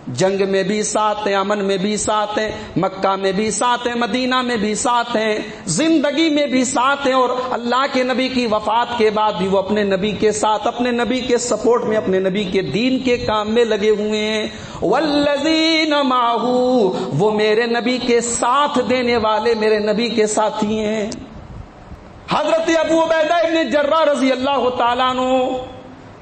جنگ میں بھی ساتھ ہیں، امن میں بھی ساتھ ہیں، مکہ میں بھی ساتھ ہیں، مدینہ میں بھی ساتھ ہیں، زندگی میں بھی ساتھ ہیں، اور اللہ کے نبی کی وفات کے بعد بھی وہ اپنے نبی کے ساتھ، اپنے نبی کے سپورٹ میں، اپنے نبی کے دین کے کام میں لگے ہوئے ہیں۔ والذین معہ، وہ میرے نبی کے ساتھ دینے والے میرے نبی کے ساتھی ہیں۔ حضرت ابو عبیدہ ابن جراح رضی اللہ تعالیٰ عنہ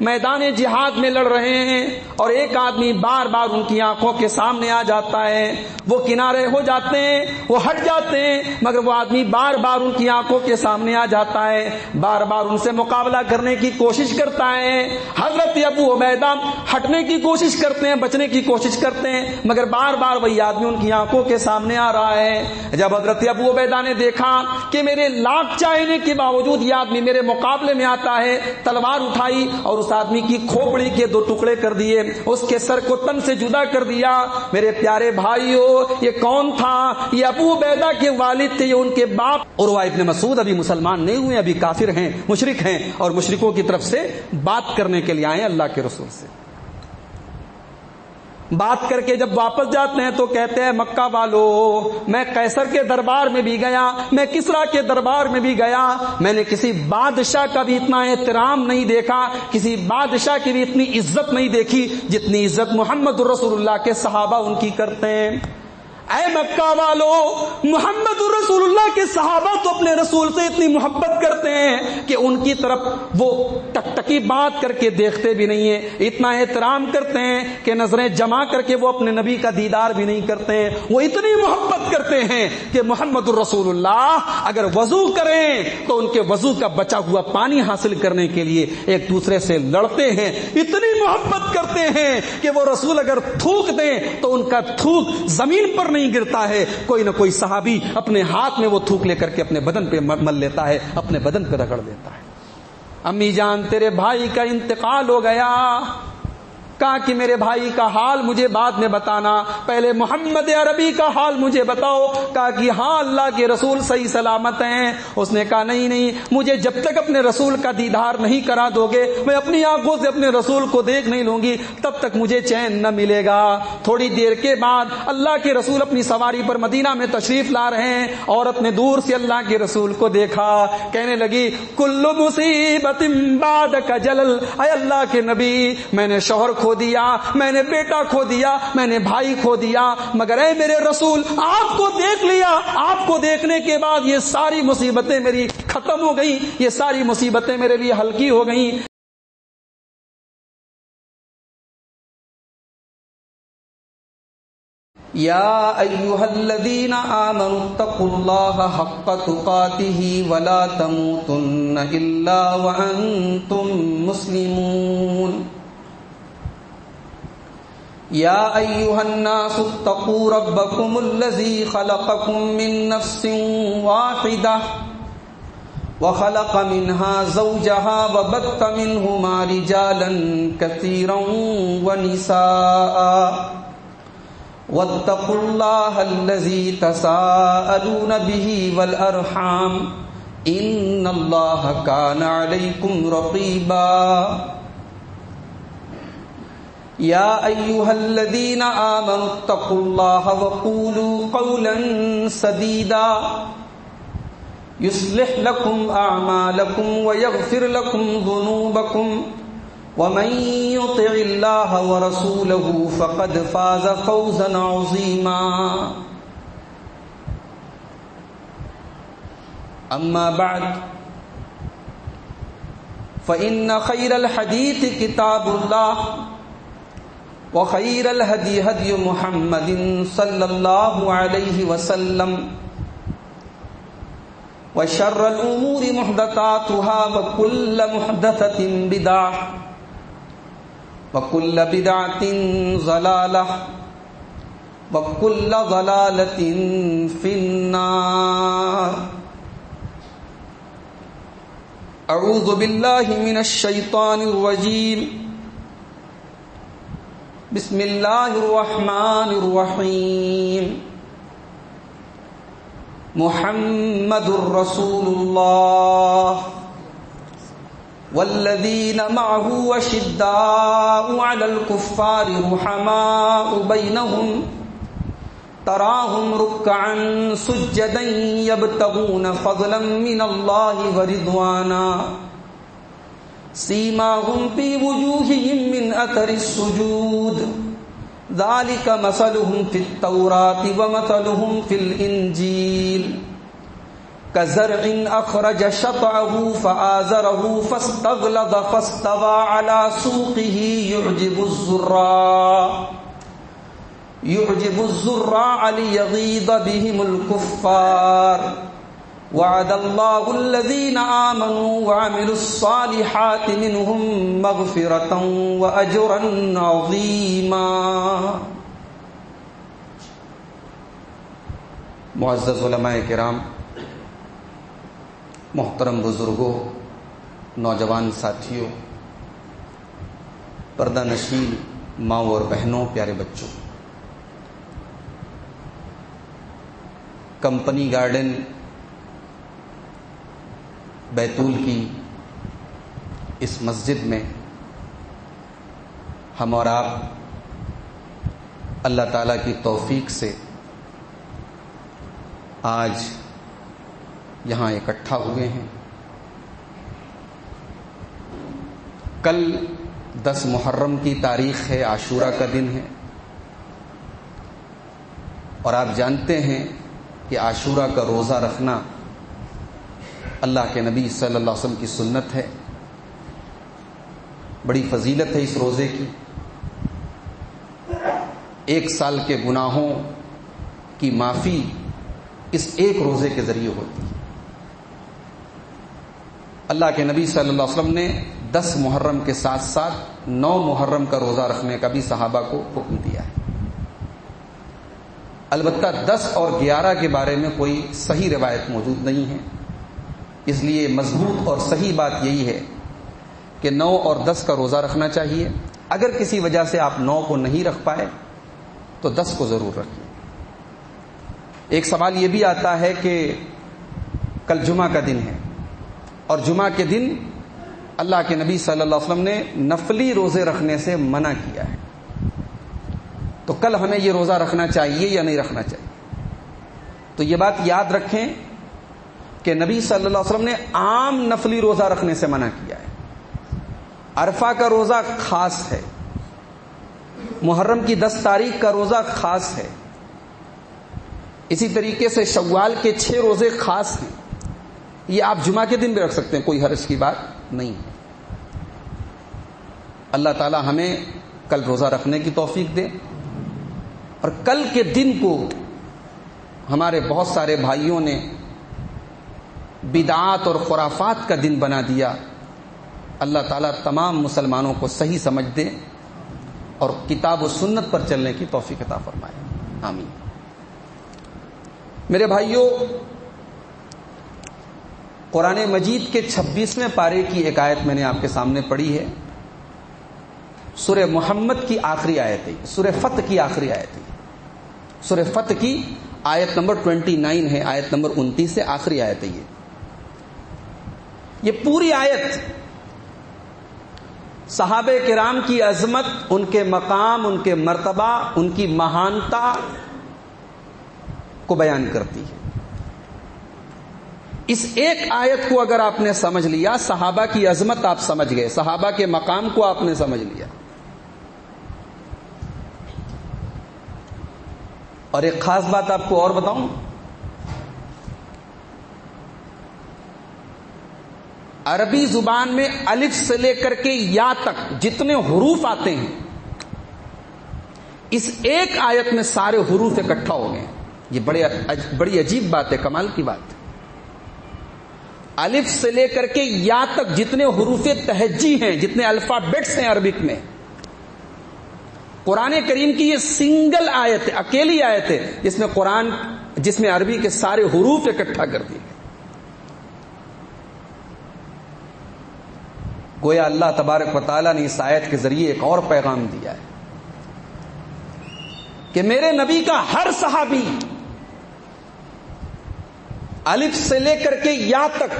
میدان جہاد میں لڑ رہے ہیں، اور ایک آدمی بار بار ان کی آنکھوں کے سامنے آ جاتا ہے، وہ کنارے ہو جاتے ہیں، وہ ہٹ جاتے ہیں، مگر وہ آدمی بار بار ان کی آنکھوں کے سامنے آ جاتا ہے، بار بار ان سے مقابلہ کرنے کی کوشش کرتا ہے۔ حضرت ابو عبیدہ ہٹنے کی کوشش کرتے ہیں، بچنے کی کوشش کرتے ہیں، مگر بار بار وہی آدمی ان کی آنکھوں کے سامنے آ رہا ہے۔ جب حضرت ابو عبیدہ نے دیکھا کہ میرے لاکھ چاہنے کے باوجود یہ آدمی میرے مقابلے میں آتا ہے، تلوار اٹھائی اور اس آدمی کی کھوپڑی کے 2 ٹکڑے کر دیے، اس کے سر کو تن سے جدا کر دیا۔ میرے پیارے بھائیو، یہ کون تھا؟ یہ ابو عبیدہ کے والد تھے، یہ ان کے باپ عروہ ابن مسعود ابھی مسلمان نہیں ہوئے، ابھی کافر ہیں، مشرک ہیں، اور مشرکوں کی طرف سے بات کرنے کے لیے آئے اللہ کے رسول سے۔ بات کر کے جب واپس جاتے ہیں تو کہتے ہیں مکہ والو، میں قیصر کے دربار میں بھی گیا، میں کسریٰ کے دربار میں بھی گیا، میں نے کسی بادشاہ کا بھی اتنا احترام نہیں دیکھا، کسی بادشاہ کی بھی اتنی عزت نہیں دیکھی جتنی عزت محمد الرسول اللہ کے صحابہ ان کی کرتے ہیں۔ اے مکہ والو، محمد الرسول اللہ کے صحابہ تو اپنے رسول سے اتنی محبت کرتے ہیں کہ ان کی طرف وہ ٹکٹکی بات کر کے دیکھتے بھی نہیں ہیں، اتنا احترام کرتے ہیں کہ نظریں جمع کر کے وہ اپنے نبی کا دیدار بھی نہیں کرتے ہیں۔ وہ اتنی محبت کرتے ہیں کہ محمد الرسول اللہ اگر وضو کریں تو ان کے وضو کا بچا ہوا پانی حاصل کرنے کے لیے ایک دوسرے سے لڑتے ہیں، اتنی محبت کرتے ہیں کہ وہ رسول اگر تھوک دیں تو ان کا تھوک زمین پر نہیں گرتا ہے، کوئی نہ کوئی صحابی اپنے ہاتھ میں وہ تھوک لے کر کے اپنے بدن پہ مل لیتا ہے، اپنے بدن پہ رگڑ دیتا ہے۔ امی جان، تیرے بھائی کا انتقال ہو گیا، کہا کہ میرے بھائی کا حال مجھے بعد میں بتانا، پہلے محمد عربی کا حال مجھے بتاؤ۔ کہا کہ ہاں اللہ کے رسول صحیح سلامت ہیں۔ اس نے کہا نہیں، مجھے جب تک اپنے رسول کا دیدار نہیں کرا دو گے، میں اپنی آنکھوں سے اپنے رسول کو دیکھ نہیں لوں گی، تب تک مجھے چین نہ ملے گا۔ تھوڑی دیر کے بعد اللہ کے رسول اپنی سواری پر مدینہ میں تشریف لا رہے ہیں، عورت نے دور سے اللہ کے رسول کو دیکھا، کہنے لگی کل مصیبت بعدک جلل، اے اللہ کے نبی، میں نے شوہر کھو دیا، میں نے بیٹا کھو دیا، میں نے بھائی کھو دیا، مگر اے میرے رسول، آپ کو دیکھ لیا، آپ کو دیکھنے کے بعد یہ ساری مصیبتیں میری ختم ہو گئیں، یہ ساری مصیبتیں میرے لیے ہلکی ہو گئیں۔ یا ایھا الذین آمنوا اتقوا اللہ حق تقاتہ ولا تموتن الا وانتم مسلمون۔ یا ایھا الناس اتقوا ربکم الذی خلقکم من نفس واحدہ وخلق منها زوجها وبث منهما رجالا كثيرا ونساء واتقوا الله الذي تساءلون به والأرحام إن الله كان عليكم رقيبا۔ يا أيها الذين آمنوا اتقوا الله وقولوا قولا سديدا يصلح لكم أعمالكم ويغفر لكم ذنوبكم ومن يطع الله ورسوله فقد فاز فوزا عظيما۔ أما بعد فإن خير الحديث كتاب الله وخير الهدي هدي محمد صلى الله عليه وسلم وشر الأمور محدثاتها وكل محدثة بدعة وكل بدعة ضلالة وكل ضلالة في النار۔ أعوذ بالله من الشيطان الرجيم، بسم اللہ الرحمن الرحیم۔ محمد الرسول اللہ والذین معه اشداء علی الکفار رحماء بینہم تراہم رکعا سجدا یبتغون فضلا من اللہ ورضوانا سیماہم فی وجوہہم من اثر السجود ذلك مثلهم في التوراة ومثلهم في الإنجيل كزرع أخرج شطأه فآزره فاستغلظ فاستوى على سوقه يعجب الزراع ليغيظ بهم الكفار وعد الله الذين آمنوا وعملوا الصالحات منهم مغفرة وأجرا عظيما. معزز علماء کرام، محترم بزرگوں، نوجوان ساتھیوں، پردہ نشین ماؤں اور بہنوں، پیارے بچوں، کمپنی گارڈن بیتول کی اس مسجد میں ہم اور آپ اللہ تعالیٰ کی توفیق سے آج یہاں اکٹھا ہوئے ہیں. کل 10 محرم کی تاریخ ہے، عاشورہ کا دن ہے، اور آپ جانتے ہیں کہ عاشورہ کا روزہ رکھنا اللہ کے نبی صلی اللہ علیہ وسلم کی سنت ہے. بڑی فضیلت ہے اس روزے کی. 1 سال کے گناہوں کی معافی اس ایک روزے کے ذریعے ہوتی ہے. اللہ کے نبی صلی اللہ علیہ وسلم نے 10 محرم کے ساتھ ساتھ 9 محرم کا روزہ رکھنے کا بھی صحابہ کو حکم دیا ہے. البتہ 10 اور 11 کے بارے میں کوئی صحیح روایت موجود نہیں ہے، اس لیے مضبوط اور صحیح بات یہی ہے کہ 9 اور 10 کا روزہ رکھنا چاہیے. اگر کسی وجہ سے آپ 9 کو نہیں رکھ پائے تو 10 کو ضرور رکھیے. ایک سوال یہ بھی آتا ہے کہ کل جمعہ کا دن ہے، اور جمعہ کے دن اللہ کے نبی صلی اللہ علیہ وسلم نے نفلی روزے رکھنے سے منع کیا ہے، تو کل ہمیں یہ روزہ رکھنا چاہیے یا نہیں رکھنا چاہیے؟ تو یہ بات یاد رکھیں کہ نبی صلی اللہ علیہ وسلم نے عام نفلی روزہ رکھنے سے منع کیا ہے. عرفہ کا روزہ خاص ہے، محرم کی 10 تاریخ کا روزہ خاص ہے، اسی طریقے سے شوال کے 6 روزے خاص ہیں. یہ آپ جمعہ کے دن بھی رکھ سکتے ہیں، کوئی حرج کی بات نہیں ہے. اللہ تعالی ہمیں کل روزہ رکھنے کی توفیق دے. اور کل کے دن کو ہمارے بہت سارے بھائیوں نے بدعات اور خرافات کا دن بنا دیا. اللہ تعالیٰ تمام مسلمانوں کو صحیح سمجھ دے اور کتاب و سنت پر چلنے کی توفیق عطا فرمائے. آمین. میرے بھائیوں، قرآن مجید کے 26ویں پارے کی ایک آیت میں نے آپ کے سامنے پڑھی ہے. سورہ محمد کی آخری آیت ہے، سورہ فتح کی آخری آیت ہے. سورہ فتح کی آیت نمبر 29 ہے، آیت نمبر 29 سے آخری آیت ہے. یہ پوری آیت صحابہ کرام کی عظمت، ان کے مقام، ان کے مرتبہ، ان کی مہانتا کو بیان کرتی ہے. اس ایک آیت کو اگر آپ نے سمجھ لیا، صحابہ کی عظمت آپ سمجھ گئے، صحابہ کے مقام کو آپ نے سمجھ لیا. اور ایک خاص بات آپ کو اور بتاؤں، عربی زبان میں الف سے لے کر کے یا تک جتنے حروف آتے ہیں، اس ایک آیت میں سارے حروف اکٹھا ہو گئے. یہ بڑی عجیب بات ہے، کمال کی بات ہے. الف سے لے کر کے یا تک جتنے حروف تہجی ہیں، جتنے الفابیٹس ہیں عربک میں، قرآن کریم کی یہ سنگل آیت ہے، اکیلی آیت ہے جس میں عربی کے سارے حروف اکٹھا کر دیے. گویا اللہ تبارک و تعالیٰ نے اس آیت کے ذریعے ایک اور پیغام دیا ہے کہ میرے نبی کا ہر صحابی الف سے لے کر کے یا تک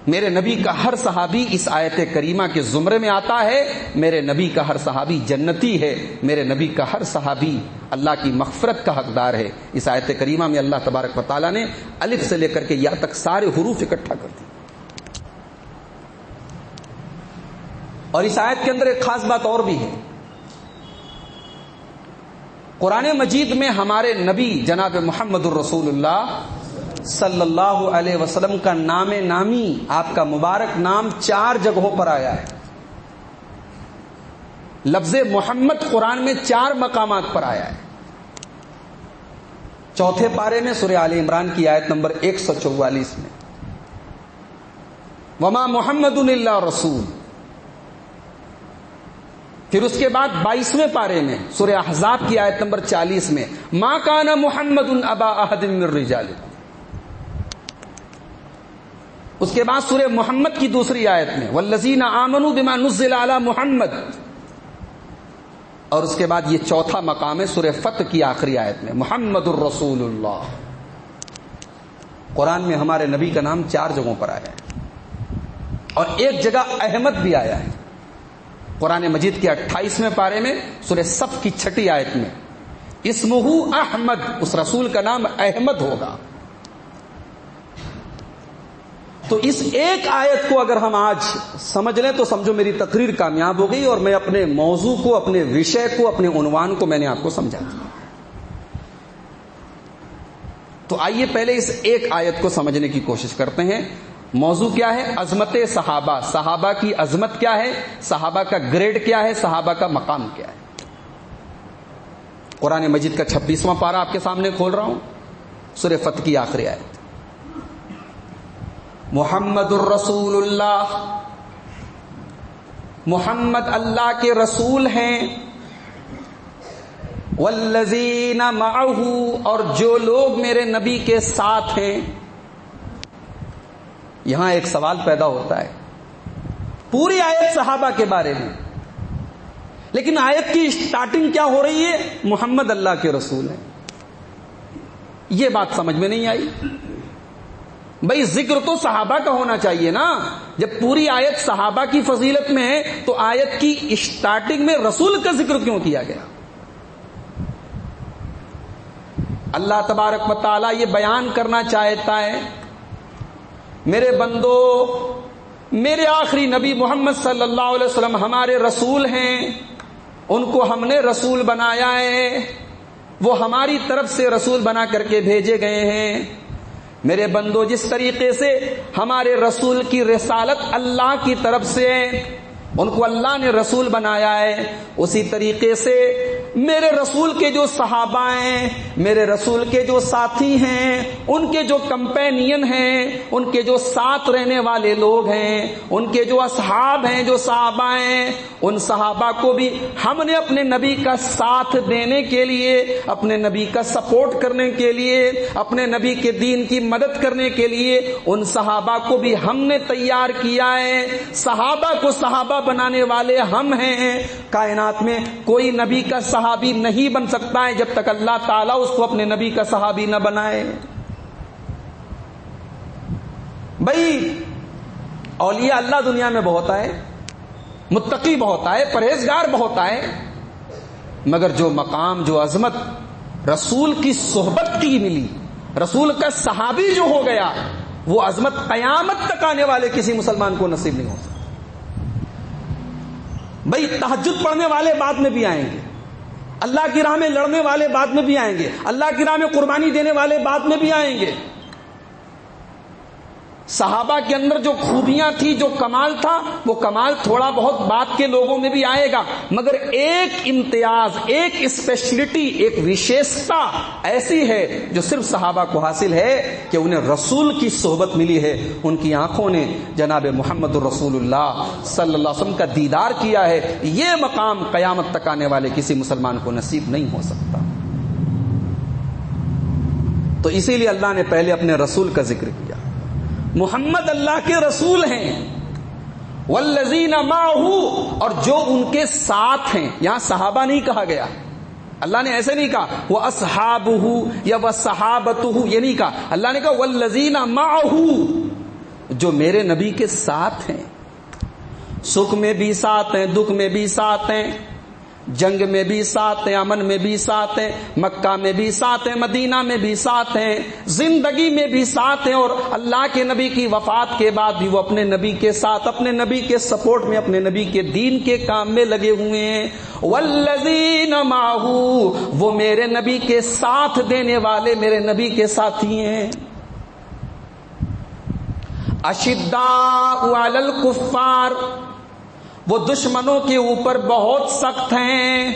میرے نبی کا ہر صحابی اس آیت کریمہ کے زمرے میں آتا ہے. میرے نبی کا ہر صحابی جنتی ہے. میرے نبی کا ہر صحابی اللہ کی مغفرت کا حقدار ہے. اس آیت کریمہ میں اللہ تبارک و تعالیٰ نے الف سے لے کر کے یا تک سارے حروف اکٹھا کر دی. اور اس آیت کے اندر ایک خاص بات اور بھی ہے. قرآن مجید میں ہمارے نبی جناب محمد الرسول اللہ صلی اللہ علیہ وسلم کا نام نامی، آپ کا مبارک نام 4 جگہوں پر آیا ہے. لفظ محمد قرآن میں 4 مقامات پر آیا ہے. چوتھے پارے میں سورہ آل عمران کی آیت نمبر 144 میں وما محمد الا رسول. پھر اس کے بعد 22ویں پارے میں سورہ احزاب کی آیت نمبر 40 میں ما کان محمد ابا احد من رجالکم. اس کے بعد سورہ محمد کی دوسری آیت میں والذین آمنوا بما نزل علی محمد. اور اس کے بعد یہ چوتھا مقام ہے سورہ فتح کی آخری آیت میں محمد الرسول اللہ. قرآن میں ہمارے نبی کا نام 4 جگہوں پر آیا ہے اور ایک جگہ احمد بھی آیا ہے. قرآن مجید کے 28ویں پارے میں سورہ صف کی 6 آیت میں اسمہ احمد، اس رسول کا نام احمد ہوگا. تو اس ایک آیت کو اگر ہم آج سمجھ لیں تو سمجھو میری تقریر کامیاب ہو گئی اور میں اپنے موضوع کو، اپنے وشے کو، اپنے عنوان کو میں نے آپ کو سمجھا دیا. تو آئیے پہلے اس ایک آیت کو سمجھنے کی کوشش کرتے ہیں. موضوع کیا ہے؟ عظمت صحابہ. صحابہ کی عظمت کیا ہے؟ صحابہ کا گریڈ کیا ہے؟ صحابہ کا مقام کیا ہے؟ قرآن مجید کا 26واں پارہ آپ کے سامنے کھول رہا ہوں، سورہ فتح کی آخری آیت. محمد الرسول اللہ، محمد اللہ کے رسول ہیں. والذین معہ، اور جو لوگ میرے نبی کے ساتھ ہیں. یہاں ایک سوال پیدا ہوتا ہے. پوری آیت صحابہ کے بارے میں، لیکن آیت کی سٹارٹنگ کیا ہو رہی ہے؟ محمد اللہ کے رسول ہیں. یہ بات سمجھ میں نہیں آئی. بھئی ذکر تو صحابہ کا ہونا چاہیے نا. جب پوری آیت صحابہ کی فضیلت میں ہے تو آیت کی اسٹارٹنگ میں رسول کا ذکر کیوں کیا گیا؟ اللہ تبارک و تعالی یہ بیان کرنا چاہتا ہے میرے بندو، میرے آخری نبی محمد صلی اللہ علیہ وسلم ہمارے رسول ہیں. ان کو ہم نے رسول بنایا ہے، وہ ہماری طرف سے رسول بنا کر کے بھیجے گئے ہیں. میرے بندو، جس طریقے سے ہمارے رسول کی رسالت اللہ کی طرف سے ان کو اللہ نے رسول بنایا ہے، اسی طریقے سے میرے رسول کے جو صحابہ ہیں، میرے رسول کے جو ساتھی ہیں، ان کے جو کمپینین ہیں، ان کے جو ساتھ رہنے والے لوگ ہیں، ان کے جو اصحاب ہیں، جو صحابہ ہیں، ان صحابہ کو بھی ہم نے اپنے نبی کا ساتھ دینے کے لیے، اپنے نبی کا سپورٹ کرنے کے لیے، اپنے نبی کے دین کی مدد کرنے کے لیے ان صحابہ کو بھی ہم نے تیار کیا ہے. صحابہ کو صحابہ بنانے والے ہم ہیں. کائنات میں کوئی نبی کا صحابی نہیں بن سکتا ہے جب تک اللہ تعالیٰ اس کو اپنے نبی کا صحابی نہ بنائے. بھائی اولیاء اللہ دنیا میں بہت آئے، متقی بہت آئے، پرہیزگار بہت آئے، مگر جو مقام، جو عظمت رسول کی صحبت کی ملی، رسول کا صحابی جو ہو گیا، وہ عظمت قیامت تک آنے والے کسی مسلمان کو نصیب نہیں ہو سکتا. بھائی تہجد پڑھنے والے بعد میں بھی آئیں گے، اللہ کی راہ میں لڑنے والے بعد میں بھی آئیں گے، اللہ کی راہ میں قربانی دینے والے بعد میں بھی آئیں گے. صحابہ کے اندر جو خوبیاں تھی، جو کمال تھا، وہ کمال تھوڑا بہت بعد کے لوگوں میں بھی آئے گا، مگر ایک امتیاز، ایک اسپیشلٹی، ایک وشیشتا ایسی ہے جو صرف صحابہ کو حاصل ہے کہ انہیں رسول کی صحبت ملی ہے. ان کی آنکھوں نے جناب محمد الرسول اللہ صلی اللہ علیہ وسلم کا دیدار کیا ہے. یہ مقام قیامت تک آنے والے کسی مسلمان کو نصیب نہیں ہو سکتا. تو اسی لیے اللہ نے پہلے اپنے رسول کا ذکر کیا. محمد اللہ کے رسول ہیں. والذین معہ، اور جو ان کے ساتھ ہیں. یہاں صحابہ نہیں کہا گیا، اللہ نے ایسے نہیں کہا وہ اصحابہ یا وہ صحابتہ، یہ نہیں کہا. اللہ نے کہا والذین معہ، جو میرے نبی کے ساتھ ہیں، سکھ میں بھی ساتھ ہیں، دکھ میں بھی ساتھ ہیں، جنگ میں بھی ساتھ ہیں، امن میں بھی ساتھ ہیں، مکہ میں بھی ساتھ ہیں، مدینہ میں بھی ساتھ ہیں، زندگی میں بھی ساتھ ہیں، اور اللہ کے نبی کی وفات کے بعد بھی وہ اپنے نبی کے ساتھ، اپنے نبی کے سپورٹ میں، اپنے نبی کے دین کے کام میں لگے ہوئے ہیں۔ والذین معہ، وہ میرے نبی کے ساتھ دینے والے میرے نبی کے ساتھی ہیں۔ اشداء علی الکفار، وہ دشمنوں کے اوپر بہت سخت ہیں،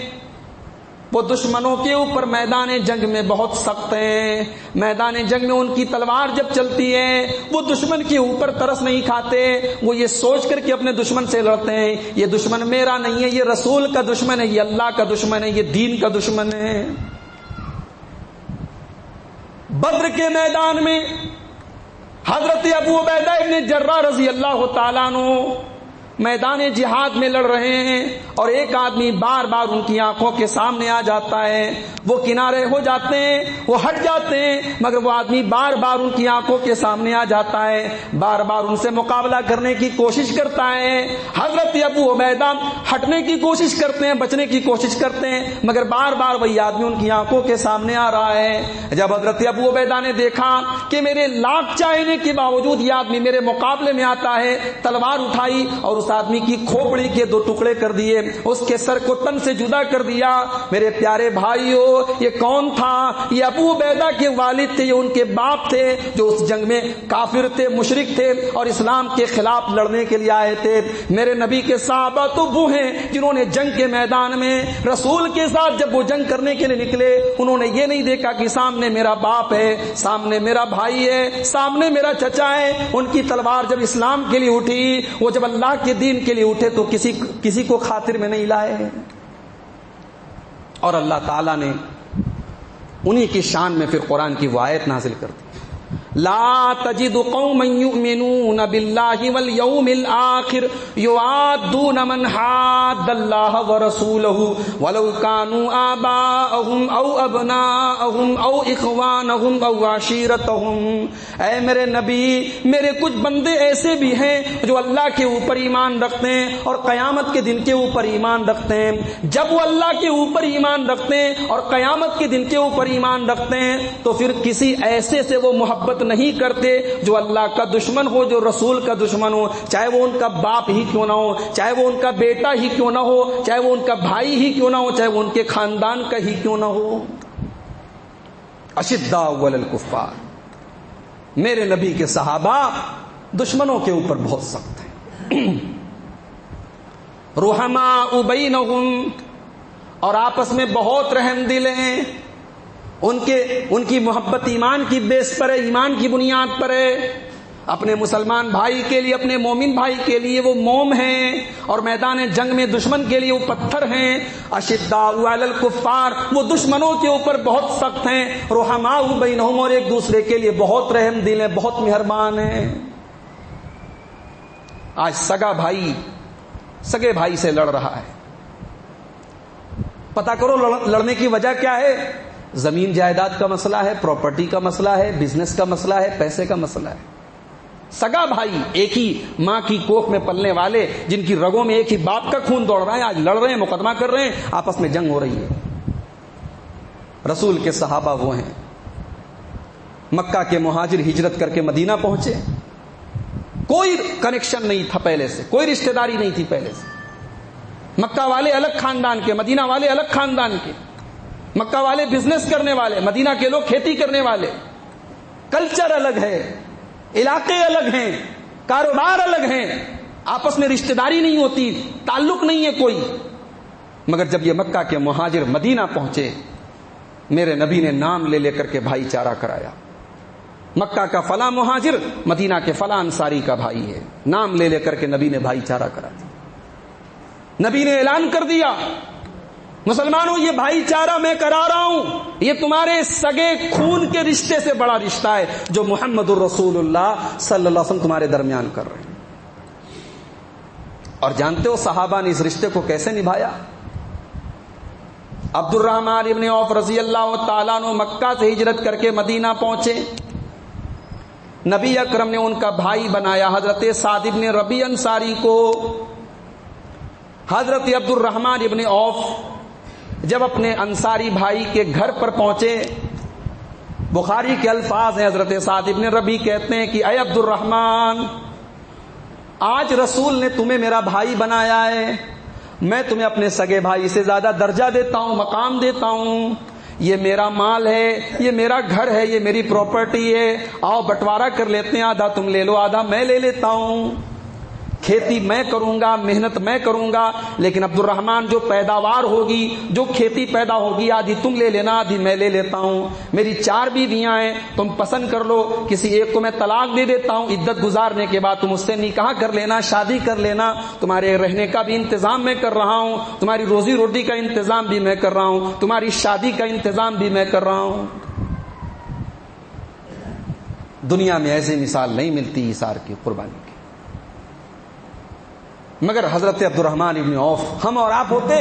وہ دشمنوں کے اوپر میدان جنگ میں بہت سخت ہیں۔ میدان جنگ میں ان کی تلوار جب چلتی ہے وہ دشمن کے اوپر ترس نہیں کھاتے، وہ یہ سوچ کر کہ اپنے دشمن سے لڑتے ہیں یہ دشمن میرا نہیں ہے، یہ رسول کا دشمن ہے، یہ اللہ کا دشمن ہے، یہ دین کا دشمن ہے۔ بدر کے میدان میں حضرت ابو عبیدہ ابن جراح رضی اللہ تعالیٰ عنہ میدان جہاد میں لڑ رہے ہیں، اور ایک آدمی بار بار ان کی آنکھوں کے سامنے آ جاتا ہے، وہ کنارے ہو جاتے ہیں، وہ ہٹ جاتے ہیں، مگر وہ آدمی بار بار ان کی آنکھوں کے سامنے آ جاتا ہے، بار بار ان سے مقابلہ کرنے کی کوشش کرتا ہے۔ حضرت ابو عبیدہ ہٹنے کی کوشش کرتے ہیں، بچنے کی کوشش کرتے ہیں، مگر بار بار وہی آدمی ان کی آنکھوں کے سامنے آ رہا ہے۔ جب حضرت ابو عبیدہ نے دیکھا کہ میرے لاکھ چاہنے کے باوجود یہ آدمی میرے مقابلے میں آتا ہے، تلوار اٹھائی اور اس آدمی کی کھوپڑی کے 2 ٹکڑے کر دیے، اس کے سر کو تن سے جدا کر دیا۔ میرے پیارے بھائیو، یہ کون تھا؟ یہ ابو عبیدہ کے والد تھے، یہ ان کے باپ تھے جو اس جنگ میں کافر تھے، مشرک تھے اور اسلام کے خلاف لڑنے کے لیے آئے تھے۔ میرے نبی کے صحابہ تو وہ ہیں جنہوں نے جنگ کے میدان میں رسول کے ساتھ جب وہ جنگ کرنے کے لیے نکلے، انہوں نے یہ نہیں دیکھا کہ سامنے میرا باپ ہے، سامنے میرا بھائی ہے، سامنے میرا چچا ہے۔ ان کی تلوار جب اسلام کے لیے اٹھی، وہ جب اللہ کے دین کے لیے اٹھے تو کسی کو خاطر میں نہیں لائے، اور اللہ تعالیٰ نے انہی کی شان میں پھر قرآن کی وہ آیت نازل کر دی، لا تجد قوما يؤمنون بالله واليوم الآخر يوادون من حاد الله ورسوله ولو كانوا آباءهم أو أبناءهم أو إخوانهم أو عشيرتهم۔ اے میرے نبی، میرے کچھ بندے ایسے بھی ہیں جو اللہ کے اوپر ایمان رکھتے ہیں اور قیامت کے دن کے اوپر ایمان رکھتے ہیں۔ جب وہ اللہ کے اوپر ایمان رکھتے ہیں اور قیامت کے دن کے اوپر ایمان رکھتے ہیں تو پھر کسی ایسے سے وہ محبت نہیں کرتے جو اللہ کا دشمن ہو، جو رسول کا دشمن ہو، چاہے وہ ان کا باپ ہی کیوں نہ ہو، چاہے وہ ان کا بیٹا ہی کیوں نہ ہو، چاہے وہ ان کا بھائی ہی کیوں نہ ہو، چاہے وہ ان کے خاندان کا ہی کیوں نہ ہو۔ اشداء علی الکفار، میرے نبی کے صحابہ دشمنوں کے اوپر بہت سخت ہیں۔ رحماء بینہم، اور آپس میں بہت رحم دل ہیں، ان کی محبت ایمان کی بیس پر ہے، ایمان کی بنیاد پر ہے۔ اپنے مسلمان بھائی کے لیے، اپنے مومن بھائی کے لیے وہ موم ہیں، اور میدان جنگ میں دشمن کے لیے وہ پتھر ہیں۔ اشداء علی الکفار، وہ دشمنوں کے اوپر بہت سخت ہیں۔ رحماء بینہم، اور ایک دوسرے کے لیے بہت رحم دل ہیں، بہت مہربان ہیں۔ آج سگے بھائی سے لڑ رہا ہے، پتہ کرو لڑنے کی وجہ کیا ہے؟ زمین جائیداد کا مسئلہ ہے، پراپرٹی کا مسئلہ ہے، بزنس کا مسئلہ ہے، پیسے کا مسئلہ ہے۔ سگا بھائی، ایک ہی ماں کی کوکھ میں پلنے والے، جن کی رگوں میں ایک ہی باپ کا خون دوڑ رہا ہے، آج لڑ رہے ہیں، مقدمہ کر رہے ہیں، آپس میں جنگ ہو رہی ہے۔ رسول کے صحابہ وہ ہیں، مکہ کے مہاجر ہجرت کر کے مدینہ پہنچے، کوئی کنیکشن نہیں تھا پہلے سے، کوئی رشتہ داری نہیں تھی پہلے سے۔ مکہ والے الگ خاندان کے، مدینہ والے الگ خاندان کے، مکہ والے بزنس کرنے والے، مدینہ کے لوگ کھیتی کرنے والے، کلچر الگ ہے، علاقے الگ ہیں، کاروبار الگ ہیں، آپس میں رشتہ داری نہیں ہوتی، تعلق نہیں ہے کوئی۔ مگر جب یہ مکہ کے مہاجر مدینہ پہنچے، میرے نبی نے نام لے کر کے بھائی چارہ کرایا، مکہ کا فلاں مہاجر مدینہ کے فلاں انصاری کا بھائی ہے، نام لے کر کے نبی نے بھائی چارہ کرا دیا۔ نبی نے اعلان کر دیا، مسلمانوں یہ بھائی چارہ میں کرا رہا ہوں، یہ تمہارے سگے خون کے رشتے سے بڑا رشتہ ہے جو محمد الرسول اللہ صلی اللہ علیہ وسلم تمہارے درمیان کر رہے ہیں۔ اور جانتے ہو صحابہ نے اس رشتے کو کیسے نبھایا؟ عبد الرحمن ابن عوف رضی اللہ تعالیٰ عنہ مکہ سے ہجرت کر کے مدینہ پہنچے، نبی اکرم نے ان کا بھائی بنایا حضرت سعد ابن ربیع انصاری کو. حضرت عبد الرحمن ابن عوف جب اپنے انصاری بھائی کے گھر پر پہنچے، بخاری کے الفاظ ہیں، حضرت سعد ابن ربیع کہتے ہیں کہ اے عبد الرحمن، آج رسول نے تمہیں میرا بھائی بنایا ہے، میں تمہیں اپنے سگے بھائی سے زیادہ درجہ دیتا ہوں، مقام دیتا ہوں. یہ میرا مال ہے، یہ میرا گھر ہے، یہ میری پراپرٹی ہے، آؤ بٹوارا کر لیتے ہیں، آدھا تم لے لو آدھا میں لے لیتا ہوں. کھیتی میں کروں گا، محنت میں کروں گا، لیکن عبد الرحمن جو پیداوار ہوگی، جو کھیتی پیدا ہوگی، آدھی تم لے لینا آدھی میں لے لیتا ہوں. میری 4 بیویاں ہیں، تم پسند کر لو، کسی ایک کو میں طلاق دے دیتا ہوں، عدت گزارنے کے بعد تم اس سے نکاح کر لینا، شادی کر لینا. تمہارے رہنے کا بھی انتظام میں کر رہا ہوں، تمہاری روزی روٹی کا انتظام بھی میں کر رہا ہوں، تمہاری شادی کا انتظام بھی میں کر رہا ہوں. دنیا میں ایسی مثال نہیں ملتی ایثار کی، قربانی کی. مگر حضرت عبد الرحمن ابن عوف، ہم اور آپ ہوتے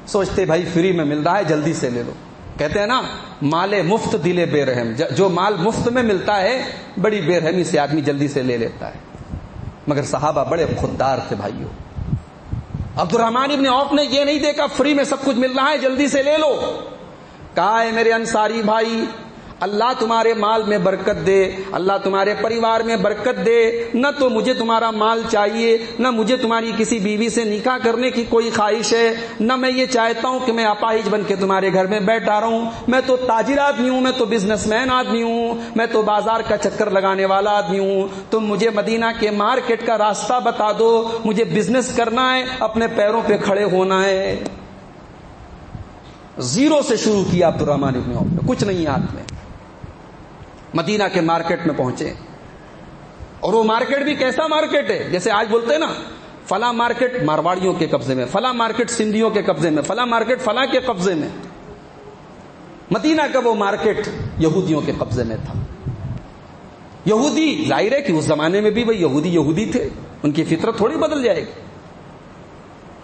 سوچتے بھائی فری میں مل رہا ہے جلدی سے لے لو. کہتے ہیں نا مال مفت دل بے رحم، جو مال مفت میں ملتا ہے بڑی بے رحمی سے آدمی جلدی سے لے لیتا ہے. مگر صحابہ بڑے خوددار تھے بھائیوں. عبد الرحمن ابن عوف نے یہ نہیں دیکھا فری میں سب کچھ مل رہا ہے جلدی سے لے لو. کہا ہے میرے انصاری بھائی، اللہ تمہارے مال میں برکت دے، اللہ تمہارے پریوار میں برکت دے. نہ تو مجھے تمہارا مال چاہیے، نہ مجھے تمہاری کسی بیوی سے نکاح کرنے کی کوئی خواہش ہے، نہ میں یہ چاہتا ہوں کہ میں اپاہج بن کے تمہارے گھر میں بیٹھا رہا ہوں. میں تو تاجر آدمی ہوں، میں تو بزنس مین آدمی ہوں، میں تو بازار کا چکر لگانے والا آدمی ہوں. تم مجھے مدینہ کے مارکیٹ کا راستہ بتا دو، مجھے بزنس کرنا ہے، اپنے پیروں پہ کھڑے ہونا ہے. زیرو سے شروع کیا عبد الرحمن ابن عوف نے، کچھ نہیں ہاتھ میں. مدینہ کے مارکیٹ میں پہنچے، اور وہ مارکیٹ بھی کیسا مارکیٹ ہے، جیسے آج بولتے ہیں نا فلاں مارکیٹ مارواڑیوں کے قبضے میں، فلاں مارکیٹ سندھیوں کے قبضے میں، فلاں مارکیٹ فلاں کے قبضے میں. مدینہ کا وہ مارکیٹ یہودیوں کے قبضے میں تھا. یہودی، ظاہر ہے کہ اس زمانے میں بھی وہ یہودی تھے، ان کی فطرت تھوڑی بدل جائے گی.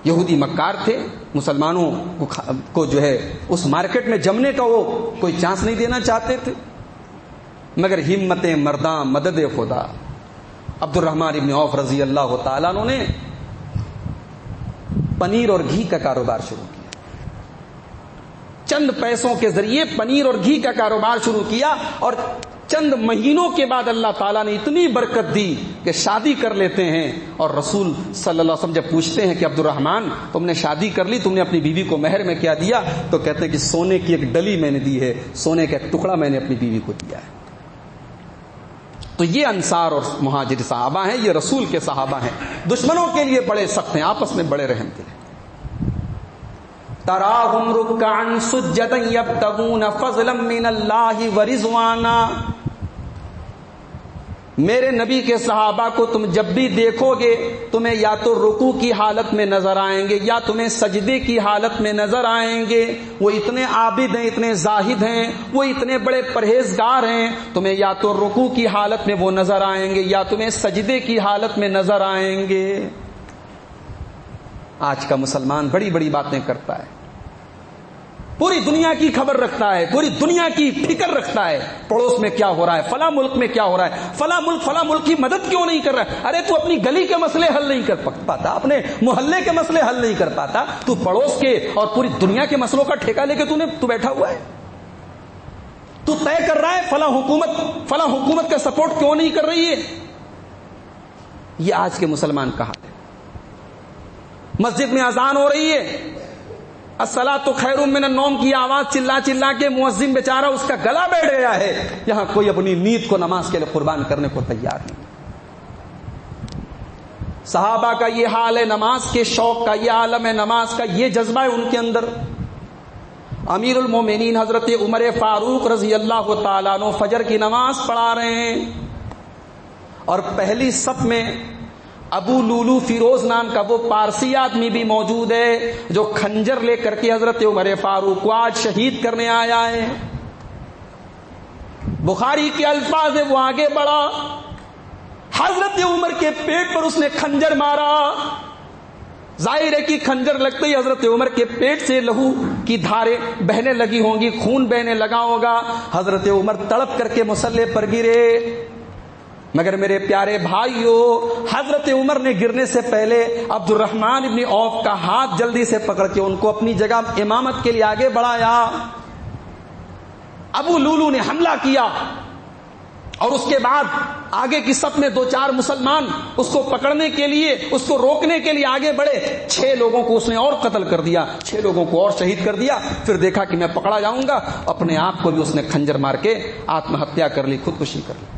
یہودی مکار تھے، مسلمانوں کو جو ہے اس مارکیٹ میں جمنے کا وہ کوئی چانس نہیں دینا چاہتے تھے. مگر ہمت مرداں مدد خدا، عبد الرحمن ابن عوف رضی اللہ تعالیٰ عنہ نے پنیر اور گھی کا کاروبار شروع کیا. چند پیسوں کے ذریعے پنیر اور گھی کا کاروبار شروع کیا، اور چند مہینوں کے بعد اللہ تعالیٰ نے اتنی برکت دی کہ شادی کر لیتے ہیں. اور رسول صلی اللہ علیہ وسلم جب پوچھتے ہیں کہ عبد الرحمن تم نے شادی کر لی، تم نے اپنی بیوی کو مہر میں کیا دیا؟ تو کہتے ہیں کہ سونے کی ایک ڈلی میں نے دی ہے، سونے کا ایک ٹکڑا میں نے اپنی بیوی کو دیا ہے. تو یہ انصار اور مہاجر صحابہ ہیں، یہ رسول کے صحابہ ہیں. دشمنوں کے لیے بڑے سخت ہیں، آپس میں بڑے رحم دل ہیں. تراہم رکعا سجدا یبتغون فضلا من اللہ ورضوانا. میرے نبی کے صحابہ کو تم جب بھی دیکھو گے تمہیں یا تو رکوع کی حالت میں نظر آئیں گے یا تمہیں سجدے کی حالت میں نظر آئیں گے. وہ اتنے عابد ہیں، اتنے زاہد ہیں، وہ اتنے بڑے پرہیزگار ہیں، تمہیں یا تو رکوع کی حالت میں وہ نظر آئیں گے یا تمہیں سجدے کی حالت میں نظر آئیں گے. آج کا مسلمان بڑی بڑی باتیں کرتا ہے، پوری دنیا کی خبر رکھتا ہے، پوری دنیا کی فکر رکھتا ہے، پڑوس میں کیا ہو رہا ہے، فلاں ملک میں کیا ہو رہا ہے، فلاں ملک کی مدد کیوں نہیں کر رہا ہے. ارے تو اپنی گلی کے مسئلے حل نہیں کر پاتا، اپنے محلے کے مسئلے حل نہیں کر پاتا، تو پڑوس کے اور پوری دنیا کے مسئلوں کا ٹھیکہ لے کے تو بیٹھا ہوا ہے. تو طے کر رہا ہے فلاں حکومت کا سپورٹ کیوں نہیں کر رہی ہے. یہ آج کے مسلمان کا حال ہے. مسجد میں اذان ہو رہی ہے، الصلاۃ خیر من النوم کی آواز چلا چلا کے مؤذن بیچارہ اس کا گلا بیٹھ گیا ہے. یہاں کوئی اپنی نیت کو نماز کے لیے قربان کرنے کو تیار نہیں. صحابہ کا یہ حال ہے، نماز کے شوق کا، یہ عالم ہے نماز کا، یہ جذبہ ہے ان کے اندر. امیر المومنین حضرت عمر فاروق رضی اللہ تعالیٰ عنہ فجر کی نماز پڑھا رہے ہیں، اور پہلی صف میں ابو لولو فیروز نام کا وہ پارسی آدمی بھی موجود ہے جو کھنجر لے کر کے حضرت عمر فاروق کو آج شہید کرنے آیا ہے. بخاری کے الفاظ ہے، وہ آگے بڑھا، حضرت عمر کے پیٹ پر اس نے کھنجر مارا. ظاہر ہے کہ کھنجر لگتے ہی حضرت عمر کے پیٹ سے لہو کی دھاریں بہنے لگی ہوں گی، خون بہنے لگا ہوگا. حضرت عمر تڑپ کر کے مصلی پر گرے. مگر میرے پیارے بھائیوں، حضرت عمر نے گرنے سے پہلے عبد الرحمن ابن عوف کا ہاتھ جلدی سے پکڑ کے ان کو اپنی جگہ امامت کے لیے آگے بڑھایا۔ ابو لولو نے حملہ کیا اور اس کے بعد آگے کی صف میں 2-4 مسلمان اس کو پکڑنے کے لیے، اس کو روکنے کے لیے آگے بڑھے۔ 6 لوگوں کو اس نے اور قتل کر دیا، 6 لوگوں کو اور شہید کر دیا۔ پھر دیکھا کہ میں پکڑا جاؤں گا، اپنے آپ کو بھی اس نے خنجر مار کے آتم ہتیا کر لی، خودکشی کر لی۔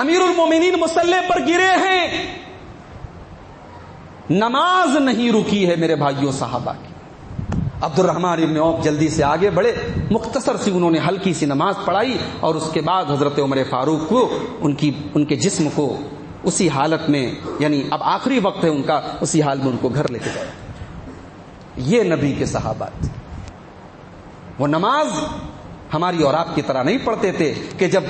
امیر المومنین مسلح پر گرے ہیں، نماز نہیں رکی ہے میرے بھائیوں صحابہ کی۔ عبد الرحمن ابن عوف جلدی سے آگے بڑھے، مختصر سی انہوں نے ہلکی سی نماز پڑھائی اور اس کے بعد حضرت عمر فاروق کو ان کے جسم کو اسی حالت میں، یعنی اب آخری وقت ہے ان کا، اسی حال میں ان کو گھر لے کے گئے۔ یہ نبی کے صحابہ تھے۔ وہ نماز ہماری اور آپ کی طرح نہیں پڑھتے تھے کہ جب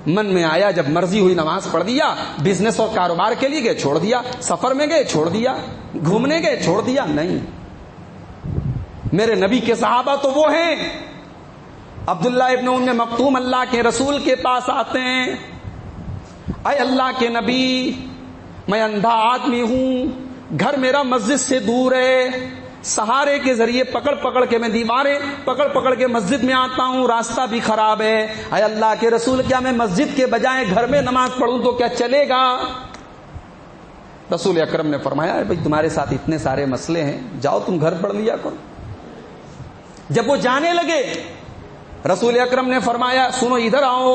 من میں آیا، جب مرضی ہوئی نماز پڑھ دیا، بزنس اور کاروبار کے لیے گئے چھوڑ دیا، سفر میں گئے چھوڑ دیا، گھومنے گئے چھوڑ دیا، نہیں۔ میرے نبی کے صحابہ تو وہ ہیں۔ عبداللہ ابن ام مکتوم اللہ کے رسول کے پاس آتے ہیں، اے اللہ کے نبی، میں اندھا آدمی ہوں، گھر میرا مسجد سے دور ہے، سہارے کے ذریعے پکڑ پکڑ کے میں دیواریں پکڑ پکڑ کے مسجد میں آتا ہوں، راستہ بھی خراب ہے، اے اللہ کے رسول کیا میں مسجد کے بجائے گھر میں نماز پڑھوں تو کیا چلے گا؟ رسول اکرم نے فرمایا بھائی تمہارے ساتھ اتنے سارے مسئلے ہیں، جاؤ تم گھر پڑھ لیا کرو۔ جب وہ جانے لگے رسول اکرم نے فرمایا سنو ادھر آؤ،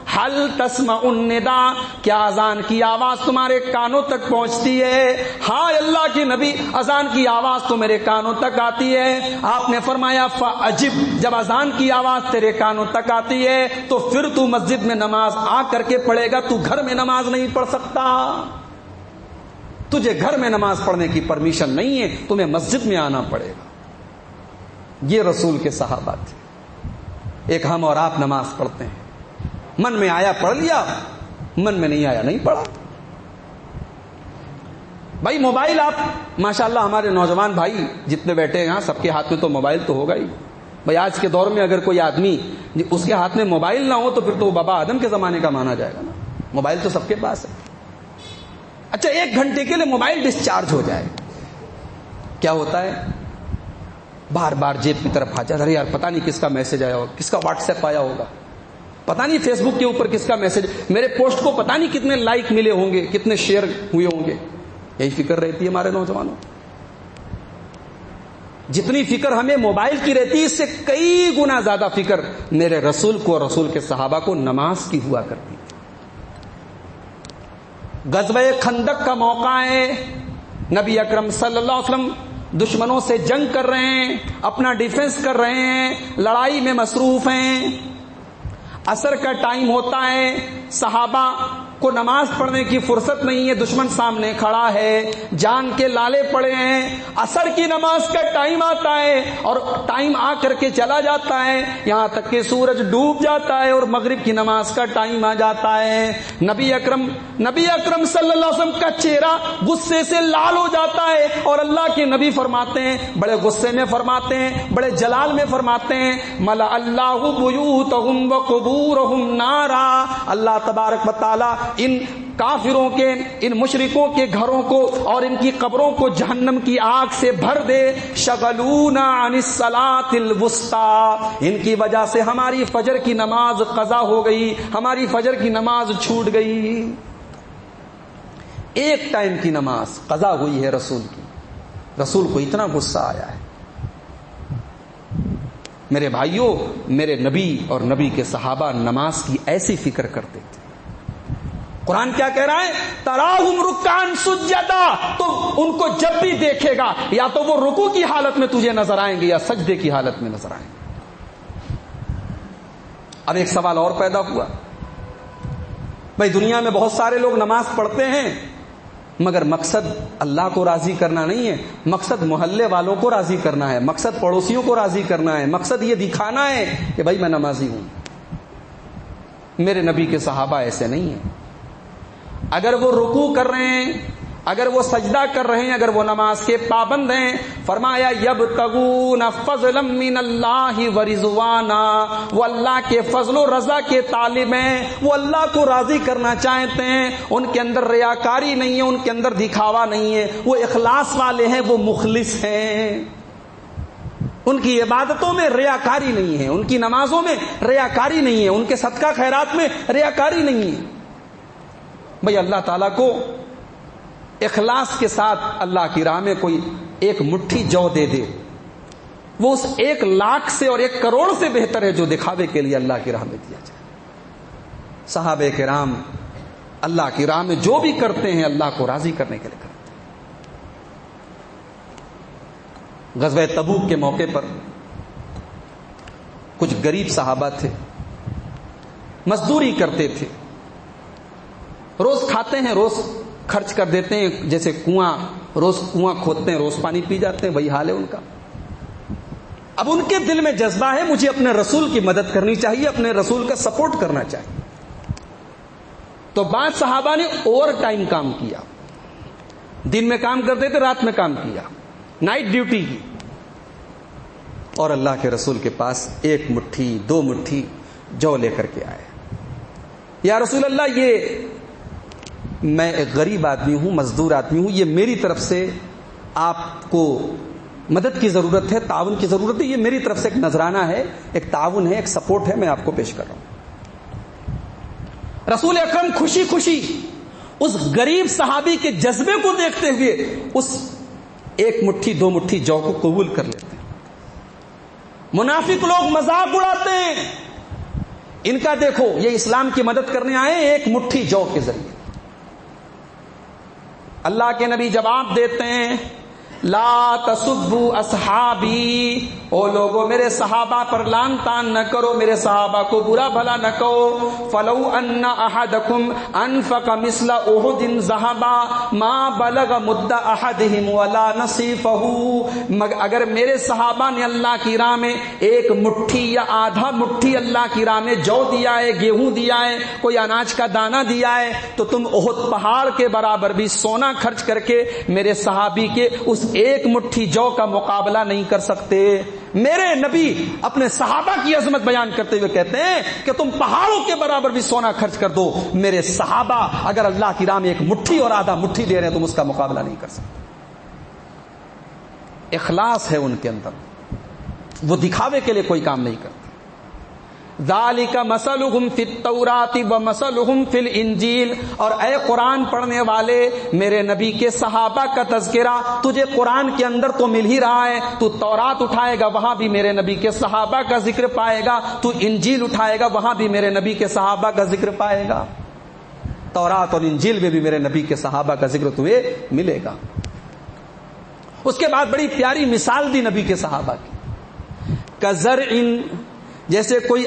حل تسمع النداء، کیا اذان کی آواز تمہارے کانوں تک پہنچتی ہے؟ ہاں اللہ کے نبی، اذان کی آواز تو میرے کانوں تک آتی ہے۔ آپ نے فرمایا فاجب، جب اذان کی آواز تیرے کانوں تک آتی ہے تو پھر تو مسجد میں نماز آ کر کے پڑھے گا، تو گھر میں نماز نہیں پڑھ سکتا۔ تجھے گھر میں نماز پڑھنے کی پرمیشن نہیں ہے، تمہیں مسجد میں آنا پڑے گا۔ یہ رسول کے صحابہ تھے۔ ایک ہم اور آپ نماز پڑھتے ہیں، من میں آیا پڑھ لیا، من میں نہیں آیا نہیں پڑھا۔ بھائی موبائل، آپ ماشاءاللہ ہمارے نوجوان بھائی جتنے بیٹھے ہیں یہاں سب کے ہاتھ میں تو موبائل تو ہوگا ہی۔ بھائی آج کے دور میں اگر کوئی آدمی اس کے ہاتھ میں موبائل نہ ہو تو پھر تو وہ بابا آدم کے زمانے کا مانا جائے گا نا۔ موبائل تو سب کے پاس ہے۔ اچھا 1 گھنٹے کے لیے موبائل ڈسچارج ہو جائے، کیا ہوتا ہے؟ بار بار جیب کی طرف آ جاتا ہے، یار پتہ نہیں کس کا میسج آیا ہوگا، کس کا واٹس ایپ آیا ہوگا، پتہ نہیں فیس بک کے اوپر کس کا میسج، میرے پوسٹ کو پتہ نہیں کتنے لائک ملے ہوں گے، کتنے شیئر ہوئے ہوں گے۔ یہی فکر رہتی ہے ہمارے نوجوانوں۔ جتنی فکر ہمیں موبائل کی رہتی ہے اس سے کئی گنا زیادہ فکر میرے رسول کو اور رسول کے صحابہ کو نماز کی ہوا کرتی تھی۔ غزوہ خندق کا موقع ہے، نبی اکرم صلی اللہ علیہ وسلم دشمنوں سے جنگ کر رہے ہیں، اپنا ڈیفنس کر رہے ہیں، لڑائی میں مصروف ہیں، عصر کا ٹائم ہوتا ہے، صحابہ کو نماز پڑھنے کی فرصت نہیں ہے، دشمن سامنے کھڑا ہے، جان کے لالے پڑے ہیں، عصر کی نماز کا ٹائم آتا ہے اور ٹائم آ کر کے چلا جاتا ہے، یہاں تک کہ سورج ڈوب جاتا ہے اور مغرب کی نماز کا ٹائم آ جاتا ہے۔ نبی اکرم صلی اللہ علیہ وسلم کا چہرہ غصے سے لال ہو جاتا ہے اور اللہ کے نبی فرماتے ہیں، بڑے غصے میں فرماتے ہیں، بڑے جلال میں فرماتے ہیں، ملا اللہ بیوتہم وقبورہم نارا، اللہ تبارک و تعالی ان کافروں کے، ان مشرکوں کے گھروں کو اور ان کی قبروں کو جہنم کی آگ سے بھر دے۔ شغلونا عن الصلاۃ الوسطی، ان کی وجہ سے ہماری فجر کی نماز قضا ہو گئی، ہماری فجر کی نماز چھوٹ گئی۔ ایک ٹائم کی نماز قضا ہوئی ہے رسول کی، رسول کو اتنا غصہ آیا ہے۔ میرے بھائیوں، میرے نبی اور نبی کے صحابہ نماز کی ایسی فکر کرتے تھے۔ قرآن کیا کہہ رہا ہے؟ تراہم رکعن سجدا، تو ان کو جب بھی دیکھے گا یا تو وہ رکوع کی حالت میں تجھے نظر آئیں گے یا سجدے کی حالت میں نظر آئیں گے۔ اب ایک سوال اور پیدا ہوا، بھائی دنیا میں بہت سارے لوگ نماز پڑھتے ہیں مگر مقصد اللہ کو راضی کرنا نہیں ہے، مقصد محلے والوں کو راضی کرنا ہے، مقصد پڑوسیوں کو راضی کرنا ہے، مقصد یہ دکھانا ہے کہ بھائی میں نمازی ہوں۔ میرے نبی کے صحابہ ایسے نہیں ہیں۔ اگر وہ رکوع کر رہے ہیں اگر وہ سجدہ کر رہے ہیں، اگر وہ نماز کے پابند ہیں، فرمایا یبتغون فضلا من اللہ ورضوانا، وہ اللہ کے فضل و رضا کے طالب ہیں، وہ اللہ کو راضی کرنا چاہتے ہیں، ان کے اندر ریاکاری نہیں ہے، ان کے اندر دکھاوا نہیں ہے، وہ اخلاص والے ہیں، وہ مخلص ہیں، ان کی عبادتوں میں ریاکاری نہیں ہے، ان کی نمازوں میں ریاکاری نہیں ہے، ان کے صدقہ خیرات میں ریاکاری نہیں ہے۔ بھئی اللہ تعالیٰ کو اخلاص کے ساتھ اللہ کی راہ میں کوئی ایک مٹھی جو دے دے، وہ اس 1,00,000 سے اور 1 کروڑ سے بہتر ہے جو دکھاوے کے لیے اللہ کی راہ میں دیا جائے۔ صحابہ کرام اللہ کی راہ میں جو بھی کرتے ہیں اللہ کو راضی کرنے کے لیے کرتے ہیں۔ غزوہ تبوک کے موقع پر کچھ غریب صحابہ تھے، مزدوری کرتے تھے، روز کھاتے ہیں، روز خرچ کر دیتے ہیں، جیسے روز کنواں کھودتے ہیں، روز پانی پی جاتے ہیں، وہی حال ہے ان کا۔ اب ان کے دل میں جذبہ ہے مجھے اپنے رسول کی مدد کرنی چاہیے، اپنے رسول کا سپورٹ کرنا چاہیے۔ تو بعض صحابہ نے اوور ٹائم کام کیا، دن میں کام کرتے تھے، رات میں کام کیا، نائٹ ڈیوٹی کی، اور اللہ کے رسول کے پاس 1 مٹھی 2 مٹھی جو لے کر کے آئے۔ یا رسول اللہ، یہ میں ایک غریب آدمی ہوں، مزدور آدمی ہوں، یہ میری طرف سے آپ کو مدد کی ضرورت ہے، تعاون کی ضرورت ہے، یہ میری طرف سے ایک نذرانہ ہے، ایک تعاون ہے، ایک سپورٹ ہے، میں آپ کو پیش کر رہا ہوں۔ رسول اکرم خوشی خوشی اس غریب صحابی کے جذبے کو دیکھتے ہوئے اس 1 مٹھی 2 مٹھی جو کو قبول کر لیتے ہیں۔ منافق لوگ مذاق اڑاتے ہیں، ان کا دیکھو یہ اسلام کی مدد کرنے آئے 1 مٹھی جو کے ذریعے۔ اللہ کے نبی جواب دیتے ہیں، لا تسبوا اصحابی، او لوگو میرے صحابہ پر لعن طعن نہ کرو، میرے صحابہ کو برا بھلا نہ کہو۔ فلو ان احدکم انفق مثل احد ذهبا ما بلغ مد احدهم ولا نصیفه، اگر میرے صحابہ نے اللہ کی راہ میں 1 مٹھی یا آدھا مٹھی اللہ کی راہ میں جو دیا ہے، گیہوں دیا ہے، کوئی اناج کا دانہ دیا ہے، تو تم احد پہاڑ کے برابر بھی سونا خرچ کر کے میرے صحابی کے اس 1 مٹھی جو کا مقابلہ نہیں کر سکتے۔ میرے نبی اپنے صحابہ کی عظمت بیان کرتے ہوئے کہتے ہیں کہ تم پہاڑوں کے برابر بھی سونا خرچ کر دو، میرے صحابہ اگر اللہ کی راہ میں 1 مٹھی اور آدھا مٹھی دے رہے ہیں تم اس کا مقابلہ نہیں کر سکتے۔ اخلاص ہے ان کے اندر، وہ دکھاوے کے لیے کوئی کام نہیں کرتے۔ ذالک مثلہم فی التوراۃ ومثلہم فی الانجیل، اور اے قرآن پڑھنے والے، میرے نبی کے صحابہ کا تذکرہ تجھے قرآن کے اندر تو مل ہی رہا ہے، تو تورات اٹھائے گا وہاں بھی میرے نبی کے صحابہ کا ذکر پائے گا، تو انجیل اٹھائے گا وہاں بھی میرے نبی کے صحابہ کا ذکر پائے گا، تورات اور انجیل میں بھی میرے نبی کے صحابہ کا ذکر تمہیں ملے گا۔ اس کے بعد بڑی پیاری مثال دی نبی کے صحابہ کی، کزرع، جیسے کوئی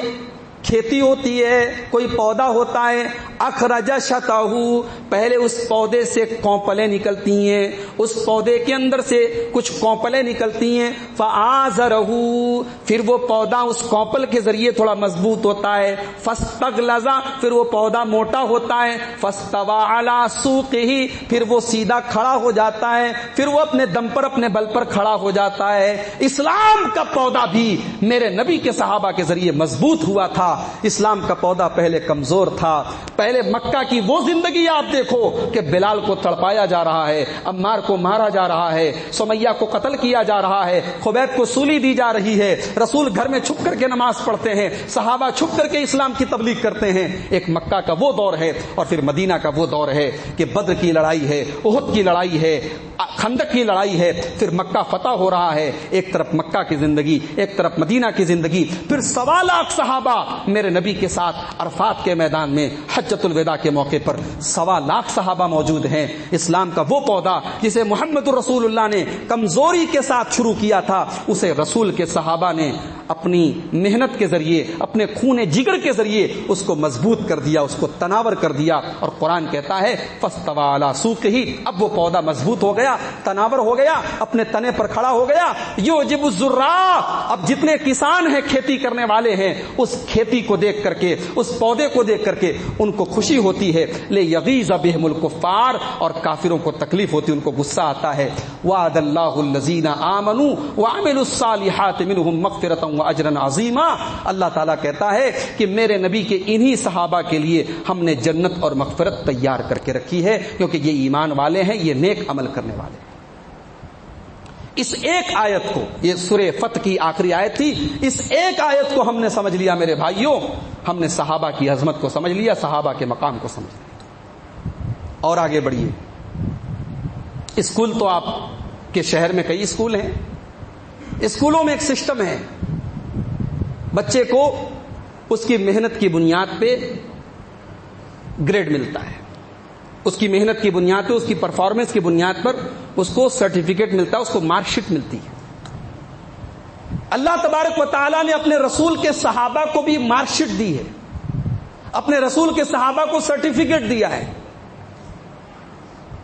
کھیتی ہوتی ہے، کوئی پودا ہوتا ہے، اخرج شطہ، پہلے اس پودے سے کونپلیں نکلتی ہیں، اس پودے کے اندر سے کچھ کونپلیں نکلتی ہیں، فآزرہ، پھر وہ پودا اس کونپل کے ذریعے تھوڑا مضبوط ہوتا ہے، فاستغلظ، پھر وہ پودا موٹا ہوتا ہے، فاستوى علی سوقہ، پھر وہ سیدھا کھڑا ہو جاتا ہے، پھر وہ اپنے دم پر اپنے بل پر کھڑا ہو جاتا ہے۔ اسلام کا پودا بھی میرے نبی کے صحابہ کے ذریعے مضبوط ہوا تھا۔ اسلام کا پودا پہلے کمزور تھا، پہلے مکہ کی وہ زندگی آپ دیکھو کہ بلال کو تڑپایا جا رہا ہے، عمار کو مارا جا رہا ہے، سمیہ کو قتل کیا جا رہا ہے، خبیب کو سولی دی جا رہی ہے، رسول گھر میں چھپ کر کے نماز پڑھتے ہیں، صحابہ چھپ کر کے اسلام کی تبلیغ کرتے ہیں۔ ایک مکہ کا وہ دور ہے، اور پھر مدینہ کا وہ دور ہے کہ بدر کی لڑائی ہے، احد کی لڑائی ہے، خندق کی لڑائی ہے، پھر مکہ فتح ہو رہا ہے، ایک طرف مکہ کی زندگی، ایک طرف مدینہ کی زندگی، پھر 1.25 لاکھ صحابہ میرے نبی کے ساتھ عرفات کے میدان میں حجۃ الوداع کے موقع پر 1.25 لاکھ صحابہ موجود ہیں۔ اسلام کا وہ پودا جسے محمد رسول اللہ نے کمزوری کے ساتھ شروع کیا تھا، اسے رسول کے صحابہ نے اپنی محنت کے ذریعے اپنے خون جگر کے ذریعے اس کو مضبوط کر دیا, اس کو تناور کر دیا. اور قرآن کہتا ہے فاستوى علی سوقہ, اب وہ پودا مضبوط ہو گیا, تناور ہو گیا, اپنے تنے پر کھڑا ہو گیا. یعجب الزراع, اب جتنے کسان ہیں, کھیتی کرنے والے ہیں, اس کھیتی کو دیکھ کر کے, اس پودے کو دیکھ کر کے ان کو خوشی ہوتی ہے. لیغیظ بہم الکفار, اور کافروں کو تکلیف ہوتی, ان کو غصہ آتا ہے. وعد اللہ الذین آمنوا وعملوا الصالحات منهم مغفرۃ واجرا عظیما, اللہ تعالیٰ کہتا ہے کہ میرے نبی کے انہی صحابہ کے لیے ہم نے جنت اور مغفرت تیار کر کے رکھی ہے, کیونکہ یہ ایمان والے ہیں, یہ نیک عمل کرنے والے ہیں. اس ایک آیت کو, یہ سورہ فتح کی آخری آیت تھی, اس ایک آیت کو ہم نے سمجھ لیا میرے بھائیوں, ہم نے صحابہ کی عظمت کو سمجھ لیا, صحابہ کے مقام کو سمجھ لیا. اور آگے بڑھیے. اسکول تو آپ کے شہر میں کئی اسکول ہیں. اسکولوں میں ایک سسٹم ہے, بچے کو اس کی محنت کی بنیاد پہ گریڈ ملتا ہے, اس کی محنت کی بنیاد پہ, اس کی پرفارمنس کی بنیاد پر اس کو سرٹیفکیٹ ملتا ہے, اس کو مارک شیٹ ملتی ہے. اللہ تبارک و تعالیٰ نے اپنے رسول کے صحابہ کو بھی مارک شیٹ دی ہے, اپنے رسول کے صحابہ کو سرٹیفکیٹ دیا ہے.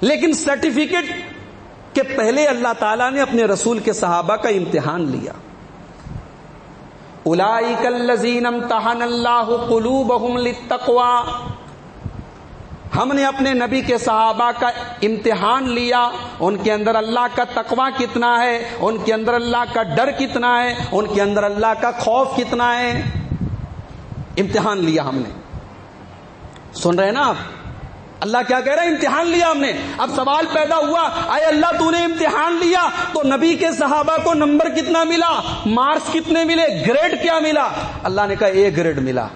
لیکن سرٹیفکیٹ کے پہلے اللہ تعالیٰ نے اپنے رسول کے صحابہ کا امتحان لیا. اولئک الذین امتحن اللہ قلوبہم للتقوی, ہم نے اپنے نبی کے صحابہ کا امتحان لیا, ان کے اندر اللہ کا تقوی کتنا ہے, ان کے اندر اللہ کا ڈر کتنا ہے, ان کے اندر اللہ کا خوف کتنا ہے. امتحان لیا ہم نے. سن رہے ہیں نا آپ, اللہ کیا کہہ رہا ہے, امتحان لیا ہم نے. اب سوال پیدا ہوا, اے اللہ تو نے امتحان لیا تو نبی کے صحابہ کو نمبر کتنا ملا, مارکس کتنے ملے, گریڈ کیا ملا؟ اللہ نے کہا ایک گریڈ ملا.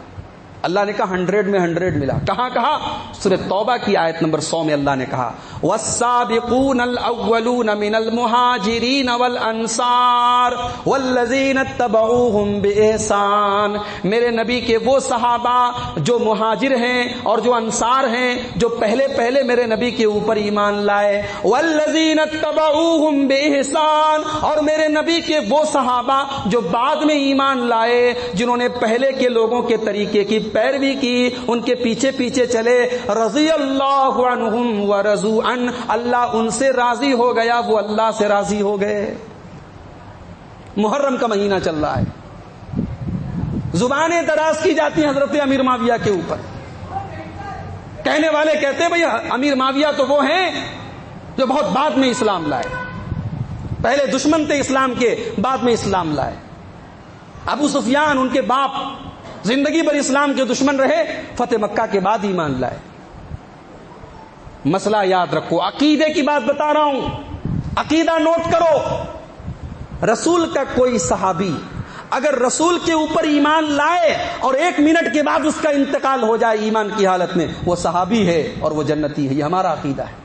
اللہ نے کہا 100 میں 100 ملا. کہاں کہا؟ سورہ توبہ کی آیت نمبر 100 میں اللہ نے کہا والسابقون الاولون من المہاجرین والانصار والذین اتبعوہم باحسان, میرے نبی کے وہ صحابہ جو مہاجر ہیں اور جو انصار ہیں, جو پہلے میرے نبی کے اوپر ایمان لائے, والذین اتبعوہم باحسان, اور میرے نبی کے وہ صحابہ جو بعد میں ایمان لائے, جنہوں نے پہلے کے لوگوں کے طریقے کی پیروی کی, ان کے پیچھے پیچھے چلے. رضی اللہ عنہم ورضوا عنہ, اللہ ان سے راضی ہو گیا, وہ اللہ سے راضی ہو گئے. محرم کا مہینہ چل رہا ہے, زبانیں دراز کی جاتی ہیں حضرت امیر معاویہ کے اوپر. کہنے والے کہتے ہیں بھئی امیر معاویہ تو وہ ہیں جو بہت بعد میں اسلام لائے, پہلے دشمن تھے اسلام کے, بعد میں اسلام لائے. ابو سفیان ان کے باپ زندگی بھر اسلام کے دشمن رہے, فتح مکہ کے بعد ایمان لائے. مسئلہ یاد رکھو, عقیدے کی بات بتا رہا ہوں, عقیدہ نوٹ کرو. رسول کا کوئی صحابی اگر رسول کے اوپر ایمان لائے اور 1 منٹ کے بعد اس کا انتقال ہو جائے ایمان کی حالت میں, وہ صحابی ہے اور وہ جنتی ہے. یہ ہمارا عقیدہ ہے.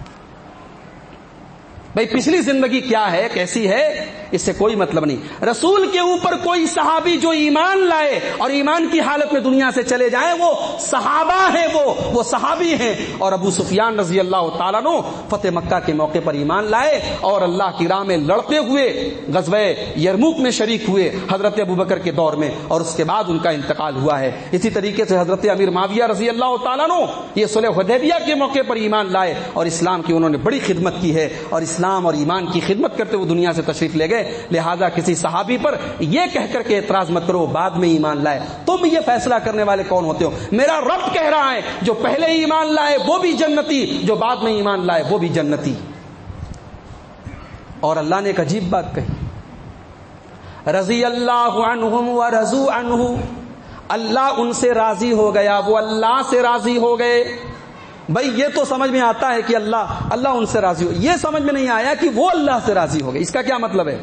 بھئی پچھلی زندگی کیا ہے, کیسی ہے, اس سے کوئی مطلب نہیں. رسول کے اوپر کوئی صحابی جو ایمان لائے اور ایمان کی حالت میں دنیا سے چلے جائیں, وہ صحابہ ہیں, وہ صحابی ہیں. اور ابو سفیان رضی اللہ تعالیٰ عنہ فتح مکہ کے موقع پر ایمان لائے اور اللہ کی راہ میں لڑتے ہوئے غزوہ یرموک میں شریک ہوئے حضرت ابوبکر کے دور میں, اور اس کے بعد ان کا انتقال ہوا ہے. اسی طریقے سے حضرت امیر معاویہ رضی اللہ تعالیٰ عنہ یہ صلح حدیبیہ کے موقع پر ایمان لائے اور اسلام کی انہوں نے بڑی خدمت کی ہے, اور اسلام اور ایمان کی خدمت کرتے وہ دنیا سے تشریف لے گئے. لہذا کسی صحابی پر یہ کہہ کر کے اعتراض مت کرو بعد میں ایمان لائے. تم یہ فیصلہ کرنے والے کون ہوتے ہو؟ میرا رب کہہ رہا ہے جو پہلے ایمان لائے وہ بھی جنتی, جو بعد میں ایمان لائے وہ بھی جنتی. اور اللہ نے ایک عجیب بات کہی, رضی اللہ عنہم ورضوا عنہ, اللہ ان سے راضی ہو گیا, وہ اللہ سے راضی ہو گئے. بھائی یہ تو سمجھ میں آتا ہے کہ اللہ ان سے راضی ہو, یہ سمجھ میں نہیں آیا کہ وہ اللہ سے راضی ہو گئے. اس کا کیا مطلب ہے؟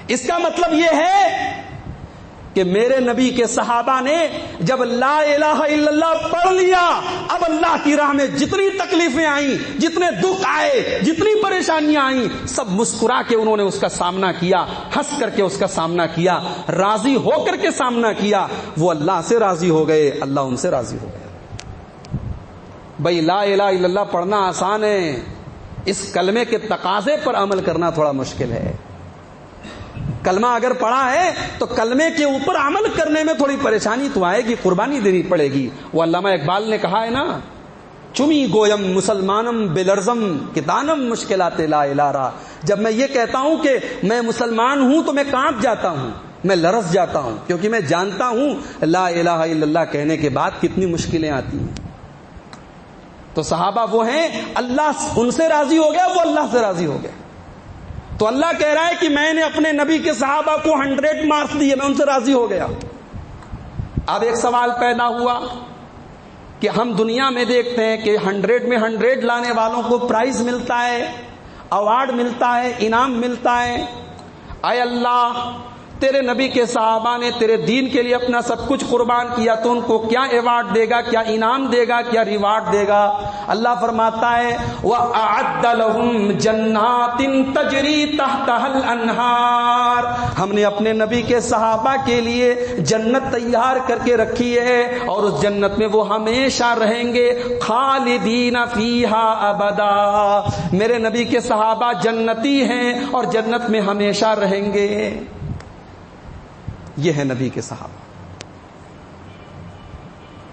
اس کا مطلب یہ ہے کہ میرے نبی کے صحابہ نے جب لا الہ الا اللہ پڑھ لیا, اب اللہ کی راہ میں جتنی تکلیفیں آئیں, جتنے دکھ آئے, جتنی پریشانیاں آئیں, سب مسکرا کے انہوں نے اس کا سامنا کیا, ہنس کر کے اس کا سامنا کیا, راضی ہو کر کے سامنا کیا. وہ اللہ سے راضی ہو گئے, اللہ ان سے راضی ہو گئے. بھائی لا الہ الا اللہ پڑھنا آسان ہے, اس کلمے کے تقاضے پر عمل کرنا تھوڑا مشکل ہے. کلمہ اگر پڑھا ہے تو کلمے کے اوپر عمل کرنے میں تھوڑی پریشانی تو آئے گی، قربانی دینی پڑے گی. وہ علامہ اقبال نے کہا ہے نا، چمی گویم مسلمانم بلرزم کتانم مشکلات لا الارا. جب میں یہ کہتا ہوں کہ میں مسلمان ہوں تو میں کانپ جاتا ہوں، میں لرز جاتا ہوں، کیونکہ میں جانتا ہوں لا الہ الا اللہ کہنے کے بعد کتنی مشکلیں آتی ہیں. تو صحابہ وہ ہیں اللہ ان سے راضی ہو گیا، وہ اللہ سے راضی ہو گیا. تو اللہ کہہ رہا ہے کہ میں نے اپنے نبی کے صحابہ کو 100 مارکس دیے، میں ان سے راضی ہو گیا. اب ایک سوال پیدا ہوا کہ ہم دنیا میں دیکھتے ہیں کہ 100 میں 100 لانے والوں کو پرائز ملتا ہے، ایوارڈ ملتا ہے، انعام ملتا ہے. اے اللہ، تیرے نبی کے صحابہ نے تیرے دین کے لیے اپنا سب کچھ قربان کیا، تو ان کو کیا ایوارڈ دے گا، کیا انعام دے گا، کیا ریوارڈ دے گا؟ اللہ فرماتا ہے وَأَعَدَّ لَهُمْ جَنَّاتٍ تَجْرِي تَحْتَهَا الْأَنْهَارُ. ہم نے اپنے نبی کے صحابہ کے لیے جنت تیار کر کے رکھی ہے، اور اس جنت میں وہ ہمیشہ رہیں گے، خالدین فیہا ابدا. میرے نبی کے صحابہ جنتی ہیں اور جنت میں ہمیشہ رہیں گے. یہ ہے نبی کے صحابہ.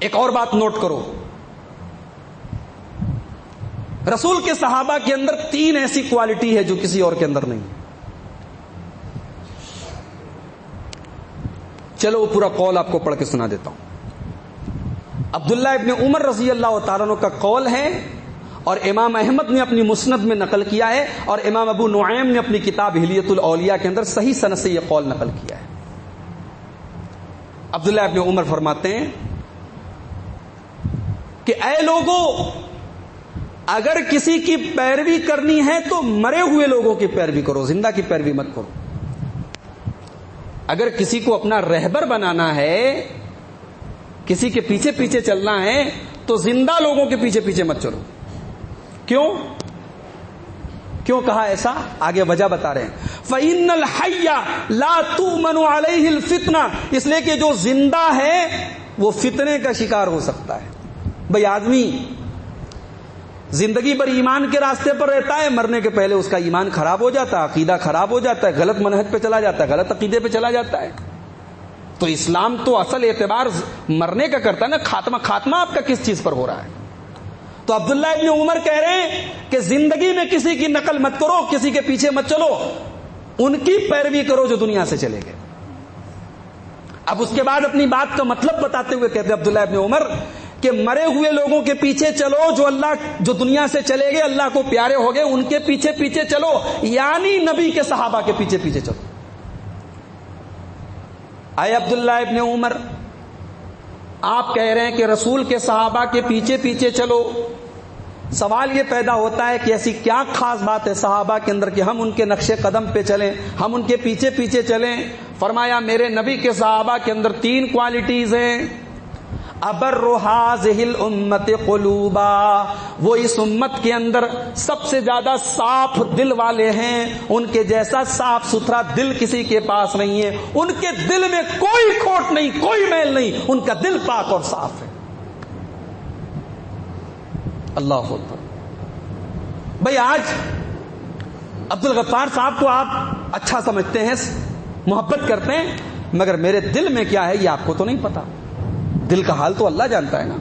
ایک اور بات نوٹ کرو، رسول کے صحابہ کے اندر 3 ایسی کوالٹی ہے جو کسی اور کے اندر نہیں. چلو وہ پورا قول آپ کو پڑھ کے سنا دیتا ہوں. عبداللہ ابن عمر رضی اللہ تعالیٰ عنہ کا قول ہے، اور امام احمد نے اپنی مسند میں نقل کیا ہے، اور امام ابو نعیم نے اپنی کتاب حلیۃ الاولیاء کے اندر صحیح سند سے یہ قول نقل کیا ہے. عبداللہ ابن عمر فرماتے ہیں کہ اے لوگوں، اگر کسی کی پیروی کرنی ہے تو مرے ہوئے لوگوں کی پیروی کرو، زندہ کی پیروی مت کرو. اگر کسی کو اپنا رہبر بنانا ہے، کسی کے پیچھے پیچھے چلنا ہے، تو زندہ لوگوں کے پیچھے پیچھے مت چلو. کیوں کہا ایسا؟ آگے وجہ بتا رہے ہیں. فَإِنَّ الْحَيَّ لَا تُؤْمَنُ عَلَيْهِ الْفِتْنَةُ. اس لیے کہ جو زندہ ہے وہ فتنے کا شکار ہو سکتا ہے. بھئی آدمی زندگی بھر ایمان کے راستے پر رہتا ہے، مرنے کے پہلے اس کا ایمان خراب ہو جاتا ہے، عقیدہ خراب ہو جاتا ہے، غلط منہج پہ چلا جاتا ہے، غلط عقیدے پہ چلا جاتا ہے. تو اسلام تو اصل اعتبار مرنے کا کرتا ہے نا، خاتمہ آپ کا کس چیز پر ہو رہا ہے. تو عبداللہ ابن عمر کہہ رہے ہیں کہ زندگی میں کسی کی نقل مت کرو، کسی کے پیچھے مت چلو، ان کی پیروی کرو جو دنیا سے چلے گئے. اب اس کے بعد اپنی بات کا مطلب بتاتے ہوئے کہتے ہیں عبداللہ ابن عمر کہ مرے ہوئے لوگوں کے پیچھے چلو جو دنیا سے چلے گئے، اللہ کو پیارے ہو گئے، ان کے پیچھے پیچھے چلو، یعنی نبی کے صحابہ کے پیچھے پیچھے چلو. اے عبداللہ ابن عمر، آپ کہہ رہے ہیں کہ رسول کے صحابہ کے پیچھے پیچھے چلو. سوال یہ پیدا ہوتا ہے کہ ایسی کیا خاص بات ہے صحابہ کے اندر کہ ہم ان کے نقش قدم پہ چلیں، ہم ان کے پیچھے پیچھے چلیں؟ فرمایا میرے نبی کے صحابہ کے اندر 3 کوالٹیز ہیں. ابر هذه الامت قلوبا، وہ اس امت کے اندر سب سے زیادہ صاف دل والے ہیں. ان کے جیسا صاف ستھرا دل کسی کے پاس نہیں ہے. ان کے دل میں کوئی کھوٹ نہیں، کوئی میل نہیں، ان کا دل پاک اور صاف ہے. اللہ اکبر. بھائی آج عبد الغفار صاحب کو آپ اچھا سمجھتے ہیں، محبت کرتے ہیں، مگر میرے دل میں کیا ہے یہ آپ کو تو نہیں پتا. دل کا حال تو اللہ جانتا ہے نا.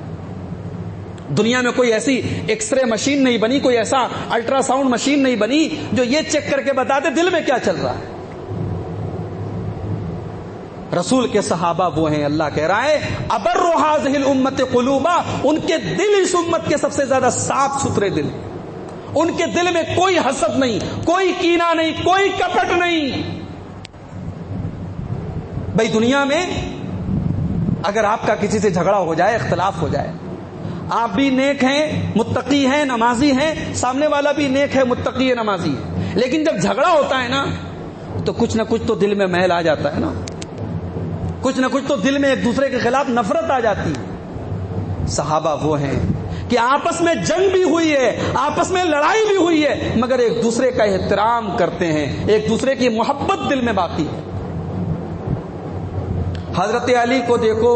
دنیا میں کوئی ایسی ایکس رے مشین نہیں بنی، کوئی ایسا الٹرا ساؤنڈ مشین نہیں بنی جو یہ چیک کر کے بتا دے دل میں کیا چل رہا ہے. رسول کے صحابہ وہ ہیں، اللہ کہہ رہا ہے ابر هذه الامت قلوبا، ان کے دل اس امت کے سب سے زیادہ صاف ستھرے دل. ان کے دل میں کوئی حسد نہیں، کوئی کینہ نہیں، کوئی کپٹ نہیں. بھائی دنیا میں اگر آپ کا کسی سے جھگڑا ہو جائے، اختلاف ہو جائے، آپ بھی نیک ہیں، متقی ہیں، نمازی ہیں، سامنے والا بھی نیک ہے، متقی ہے، نمازی ہے، لیکن جب جھگڑا ہوتا ہے نا تو کچھ نہ کچھ تو دل میں میل آ جاتا ہے نا، کچھ نہ کچھ تو دل میں ایک دوسرے کے خلاف نفرت آ جاتی ہے. صحابہ وہ ہیں کہ آپس میں جنگ بھی ہوئی ہے، آپس میں لڑائی بھی ہوئی ہے، مگر ایک دوسرے کا احترام کرتے ہیں، ایک دوسرے کی محبت دل میں باقی ہے. حضرت علی کو دیکھو،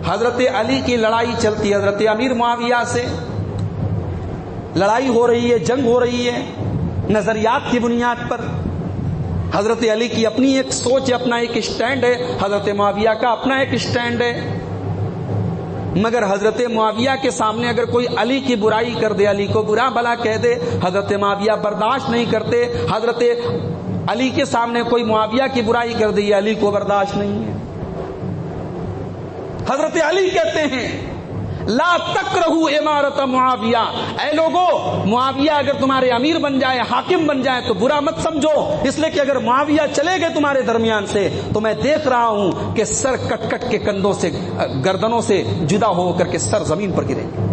حضرت علی کی لڑائی چلتی ہے حضرت امیر معاویہ سے، لڑائی ہو رہی ہے، جنگ ہو رہی ہے نظریات کی بنیاد پر. حضرت علی کی اپنی ایک سوچ ہے، اپنا ایک اسٹینڈ ہے، حضرت معاویہ کا اپنا ایک اسٹینڈ ہے. مگر حضرت معاویہ کے سامنے اگر کوئی علی کی برائی کر دے، علی کو برا بھلا کہہ دے، حضرت معاویہ برداشت نہیں کرتے. حضرت علی کے سامنے کوئی معاویہ کی برائی کر دے، یہ علی کو برداشت نہیں ہے. حضرت علی کہتے ہیں لا تکرہوا امارت معاویہ، اے لوگو معاویہ اگر تمہارے امیر بن جائے، حاکم بن جائے تو برا مت سمجھو، اس لیے کہ اگر معاویہ چلے گئے تمہارے درمیان سے تو میں دیکھ رہا ہوں کہ سر کٹ کٹ کے کندھوں سے، گردنوں سے جدا ہو کر کے سر زمین پر گریں گے.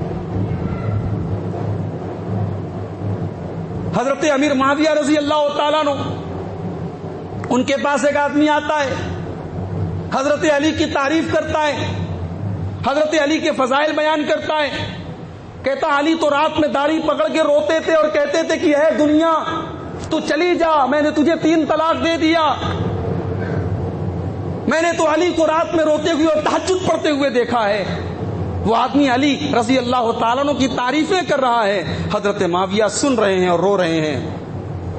حضرت امیر معاویہ رضی اللہ تعالیٰ عنہ، ان کے پاس ایک آدمی آتا ہے، حضرت علی کی تعریف کرتا ہے، حضرت علی کے فضائل بیان کرتا ہے. کہتا علی تو رات میں داڑھی پکڑ کے روتے تھے اور کہتے تھے کہ اے دنیا تو چلی جا، میں نے تجھے 3 طلاق دے دیا. میں نے تو علی کو رات میں روتے ہوئے اور تہجد پڑھتے ہوئے دیکھا ہے. وہ آدمی علی رضی اللہ تعالیٰ عنہ کی تعریفیں کر رہا ہے. حضرت معاویہ سن رہے ہیں اور رو رہے ہیں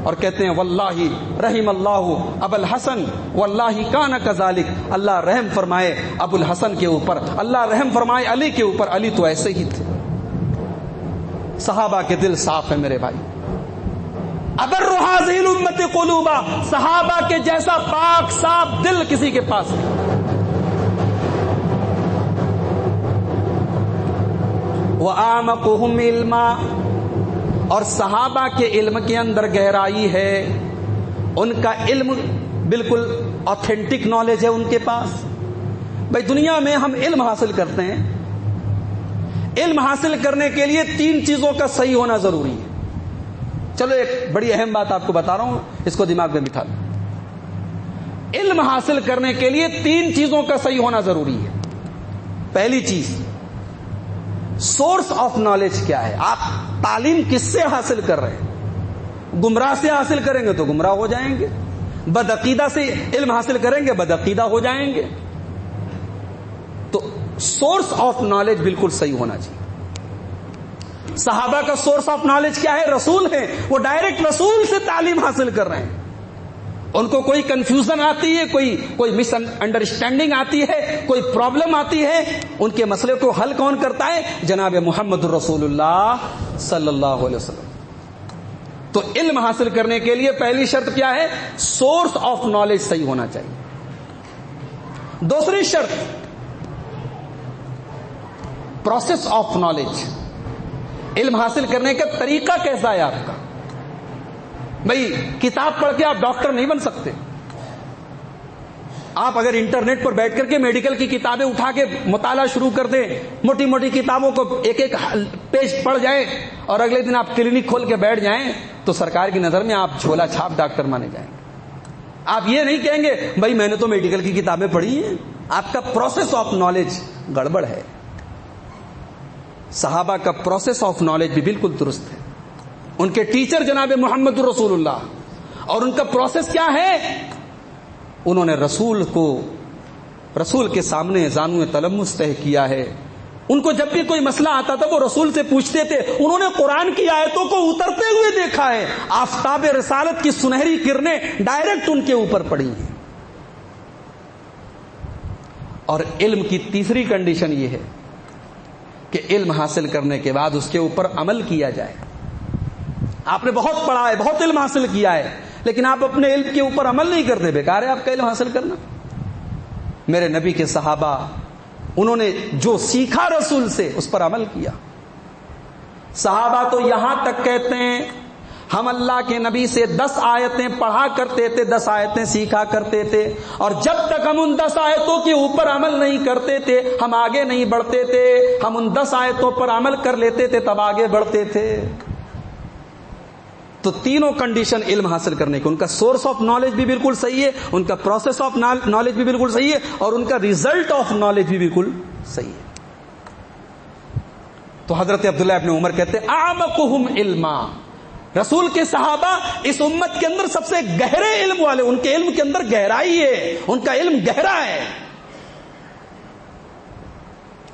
اور کہتے ہیں واللہ رحم اللہ ابو الحسن واللہ کان کذالک، اللہ رحم فرمائے ابو الحسن کے اوپر، اللہ رحم فرمائے علی کے اوپر، علی تو ایسے ہی تھے. صحابہ کے دل صاف ہے میرے بھائی. ابر هذه الامه قلوبا، صحابہ کے جیسا پاک صاف دل کسی کے پاس نہیں. وَأَعْمَقُهُمْ عِلْمًا، اور صحابہ کے علم کے اندر گہرائی ہے، ان کا علم بالکل آتھینٹک نالج ہے ان کے پاس. بھائی دنیا میں ہم علم حاصل کرتے ہیں، علم حاصل کرنے کے لیے 3 چیزوں کا صحیح ہونا ضروری ہے. چلو ایک بڑی اہم بات آپ کو بتا رہا ہوں، اس کو دماغ میں بٹھا لو. علم حاصل کرنے کے لیے 3 چیزوں کا صحیح ہونا ضروری ہے. پہلی چیز سورس آف نالج کیا ہے، آپ تعلیم کس سے حاصل کر رہے ہیں. گمراہ سے حاصل کریں گے تو گمراہ ہو جائیں گے، بدعقیدہ سے علم حاصل کریں گے بدعقیدہ ہو جائیں گے. تو سورس آف نالج بالکل صحیح ہونا چاہیے. صحابہ کا سورس آف نالج کیا ہے؟ رسول ہے، وہ ڈائریکٹ رسول سے تعلیم حاصل کر رہے ہیں. ان کو کوئی کنفیوژن آتی ہے، کوئی مس انڈرسٹینڈنگ آتی ہے، کوئی پرابلم آتی ہے، ان کے مسئلے کو حل کون کرتا ہے؟ جناب محمد رسول اللہ صلی اللہ علیہ وسلم. تو علم حاصل کرنے کے لیے پہلی شرط کیا ہے؟ سورس آف نالج صحیح ہونا چاہیے. دوسری شرط پروسیس آف نالج، علم حاصل کرنے کا طریقہ کیسا ہے آپ کا. بھائی کتاب پڑھ کے آپ ڈاکٹر نہیں بن سکتے. آپ اگر انٹرنیٹ پر بیٹھ کر کے میڈیکل کی کتابیں اٹھا کے مطالعہ شروع کر دیں، موٹی موٹی کتابوں کو ایک ایک پیج پڑھ جائیں اور اگلے دن آپ کلینک کھول کے بیٹھ جائیں تو سرکار کی نظر میں آپ جھولا چھاپ ڈاکٹر مانے جائیں گے. آپ یہ نہیں کہیں گے بھائی میں نے تو میڈیکل کی کتابیں پڑھی ہیں. آپ کا پروسیس آف نالج گڑبڑ ہے. صحابہ کا پروسیس آف نالج بھی بالکل درست ہے. ان کے ٹیچر جناب محمد رسول اللہ، اور ان کا پروسیس کیا ہے؟ انہوں نے رسول کے سامنے زانو تلمس طے کیا ہے. ان کو جب بھی کوئی مسئلہ آتا تھا وہ رسول سے پوچھتے تھے. انہوں نے قرآن کی آیتوں کو اترتے ہوئے دیکھا ہے. آفتاب رسالت کی سنہری کرنیں ڈائریکٹ ان کے اوپر پڑی ہیں. اور علم کی تیسری کنڈیشن یہ ہے کہ علم حاصل کرنے کے بعد اس کے اوپر عمل کیا جائے. آپ نے بہت پڑھا ہے، بہت علم حاصل کیا ہے، لیکن آپ اپنے علم کے اوپر عمل نہیں کرتے، بیکار ہے آپ کا علم حاصل کرنا. میرے نبی کے صحابہ، انہوں نے جو سیکھا رسول سے اس پر عمل کیا. صحابہ تو یہاں تک کہتے ہیں ہم اللہ کے نبی سے 10 آیتیں پڑھا کرتے تھے، 10 آیتیں سیکھا کرتے تھے، اور جب تک ہم ان 10 آیتوں کے اوپر عمل نہیں کرتے تھے ہم آگے نہیں بڑھتے تھے. ہم ان 10 آیتوں پر عمل کر لیتے تھے تب آگے بڑھتے تھے. تو تینوں کنڈیشن علم حاصل کرنے کی، ان کا سورس آف نالج بھی بالکل صحیح ہے، ان کا پروسیس آف نالج بھی بالکل صحیح ہے، اور ان کا ریزلٹ آف نالج بھی بالکل صحیح ہے. تو حضرت عبداللہ ابن عمر کہتے ہیں اعمقہم علما، رسول کے صحابہ اس امت کے اندر سب سے گہرے علم والے، ان کے علم کے اندر گہرائی ہے، ان کا علم گہرا ہے.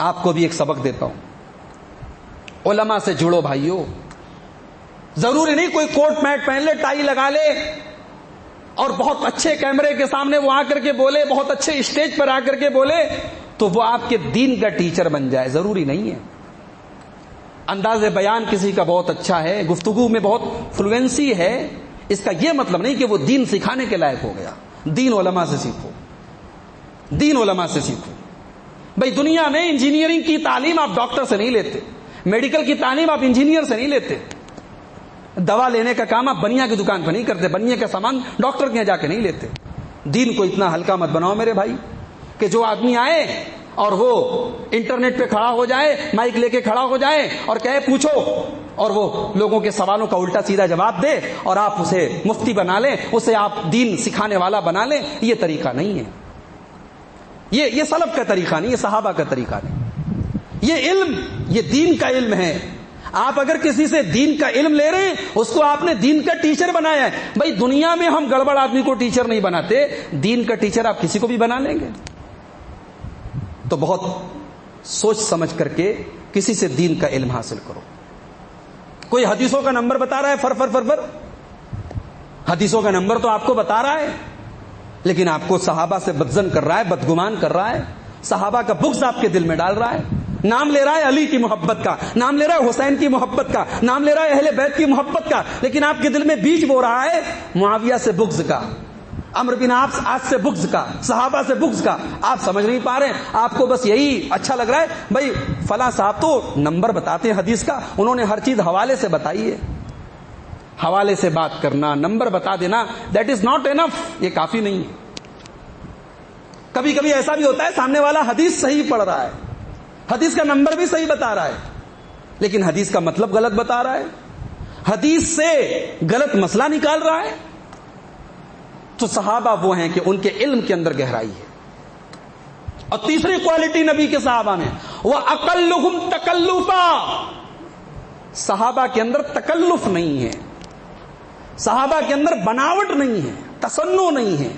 آپ کو بھی ایک سبق دیتا ہوں، علماء سے جڑو بھائیو. ضروری نہیں کوئی کوٹ میٹ پہن لے، ٹائی لگا لے اور اور بہت اچھے کیمرے کے سامنے وہ آ کر کے بولے, بہت اچھے اسٹیج پر آ کر کے بولے, تو وہ آپ کے دین کا ٹیچر بن جائے, ضروری نہیں ہے. انداز بیان کسی کا بہت اچھا ہے, گفتگو میں بہت فلوئنسی ہے, اس کا یہ مطلب نہیں کہ وہ دین سکھانے کے لائق ہو گیا. دین علماء سے سیکھو, دین علماء سے سیکھو. بھئی دنیا میں انجینئرنگ کی تعلیم آپ ڈاکٹر سے نہیں لیتے, میڈیکل کی تعلیم آپ انجینئر سے نہیں لیتے, دوا لینے کا کام آپ بنیا کی دکان پہ نہیں کرتے, بنیا کا سامان ڈاکٹر کے یہاں جا کے نہیں لیتے. دین کو اتنا ہلکا مت بناؤ میرے بھائی کہ جو آدمی آئے اور وہ انٹرنیٹ پہ کھڑا ہو جائے, مائک لے کے کھڑا ہو جائے اور کہے پوچھو, اور وہ لوگوں کے سوالوں کا الٹا سیدھا جواب دے اور آپ اسے مفتی بنا لیں, اسے آپ دین سکھانے والا بنا لیں. یہ طریقہ نہیں ہے, یہ سلف کا طریقہ نہیں, یہ صحابہ کا طریقہ نہیں. یہ علم, یہ دین کا علم ہے. آپ اگر کسی سے دین کا علم لے رہے ہیں, اس کو آپ نے دین کا ٹیچر بنایا ہے. بھائی دنیا میں ہم گڑبڑ آدمی کو ٹیچر نہیں بناتے, دین کا ٹیچر آپ کسی کو بھی بنا لیں گے. تو بہت سوچ سمجھ کر کے کسی سے دین کا علم حاصل کرو. کوئی حدیثوں کا نمبر بتا رہا ہے, فر حدیثوں کا نمبر تو آپ کو بتا رہا ہے, لیکن آپ کو صحابہ سے بدظن کر رہا ہے, بدگمان کر رہا ہے, صحابہ کا بغض آپ کے دل میں ڈال رہا ہے. نام لے رہا ہے علی کی محبت کا, نام لے رہا ہے حسین کی محبت کا, نام لے رہا ہے اہل بیت کی محبت کا, لیکن آپ کے دل میں بیج بو رہا ہے معاویہ سے بغض کا, عمرو بن عاص سے بغض کا, صحابہ سے بغض کا. آپ سمجھ نہیں پا رہے ہیں, آپ کو بس یہی اچھا لگ رہا ہے بھائی فلاں صاحب تو نمبر بتاتے ہیں حدیث کا, انہوں نے ہر چیز حوالے سے بتائی ہے. حوالے سے بات کرنا, نمبر بتا دینا, دیٹ از ناٹ انف, یہ کافی نہیں ہے. کبھی کبھی ایسا بھی ہوتا ہے سامنے والا حدیث صحیح پڑھ رہا ہے, حدیث کا نمبر بھی صحیح بتا رہا ہے, لیکن حدیث کا مطلب غلط بتا رہا ہے, حدیث سے غلط مسئلہ نکال رہا ہے. تو صحابہ وہ ہیں کہ ان کے علم کے اندر گہرائی ہے. اور تیسری کوالٹی نبی کے صحابہ میں, وہ اقلہم تکلفا, صحابہ کے اندر تکلف نہیں ہے, صحابہ کے اندر بناوٹ نہیں ہے, تصنع نہیں ہے.